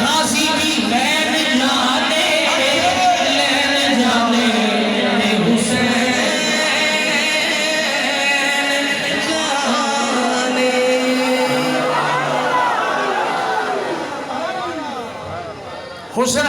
गाजी की लैन जाने, लैन जाने हुसैन जाने। हुसैन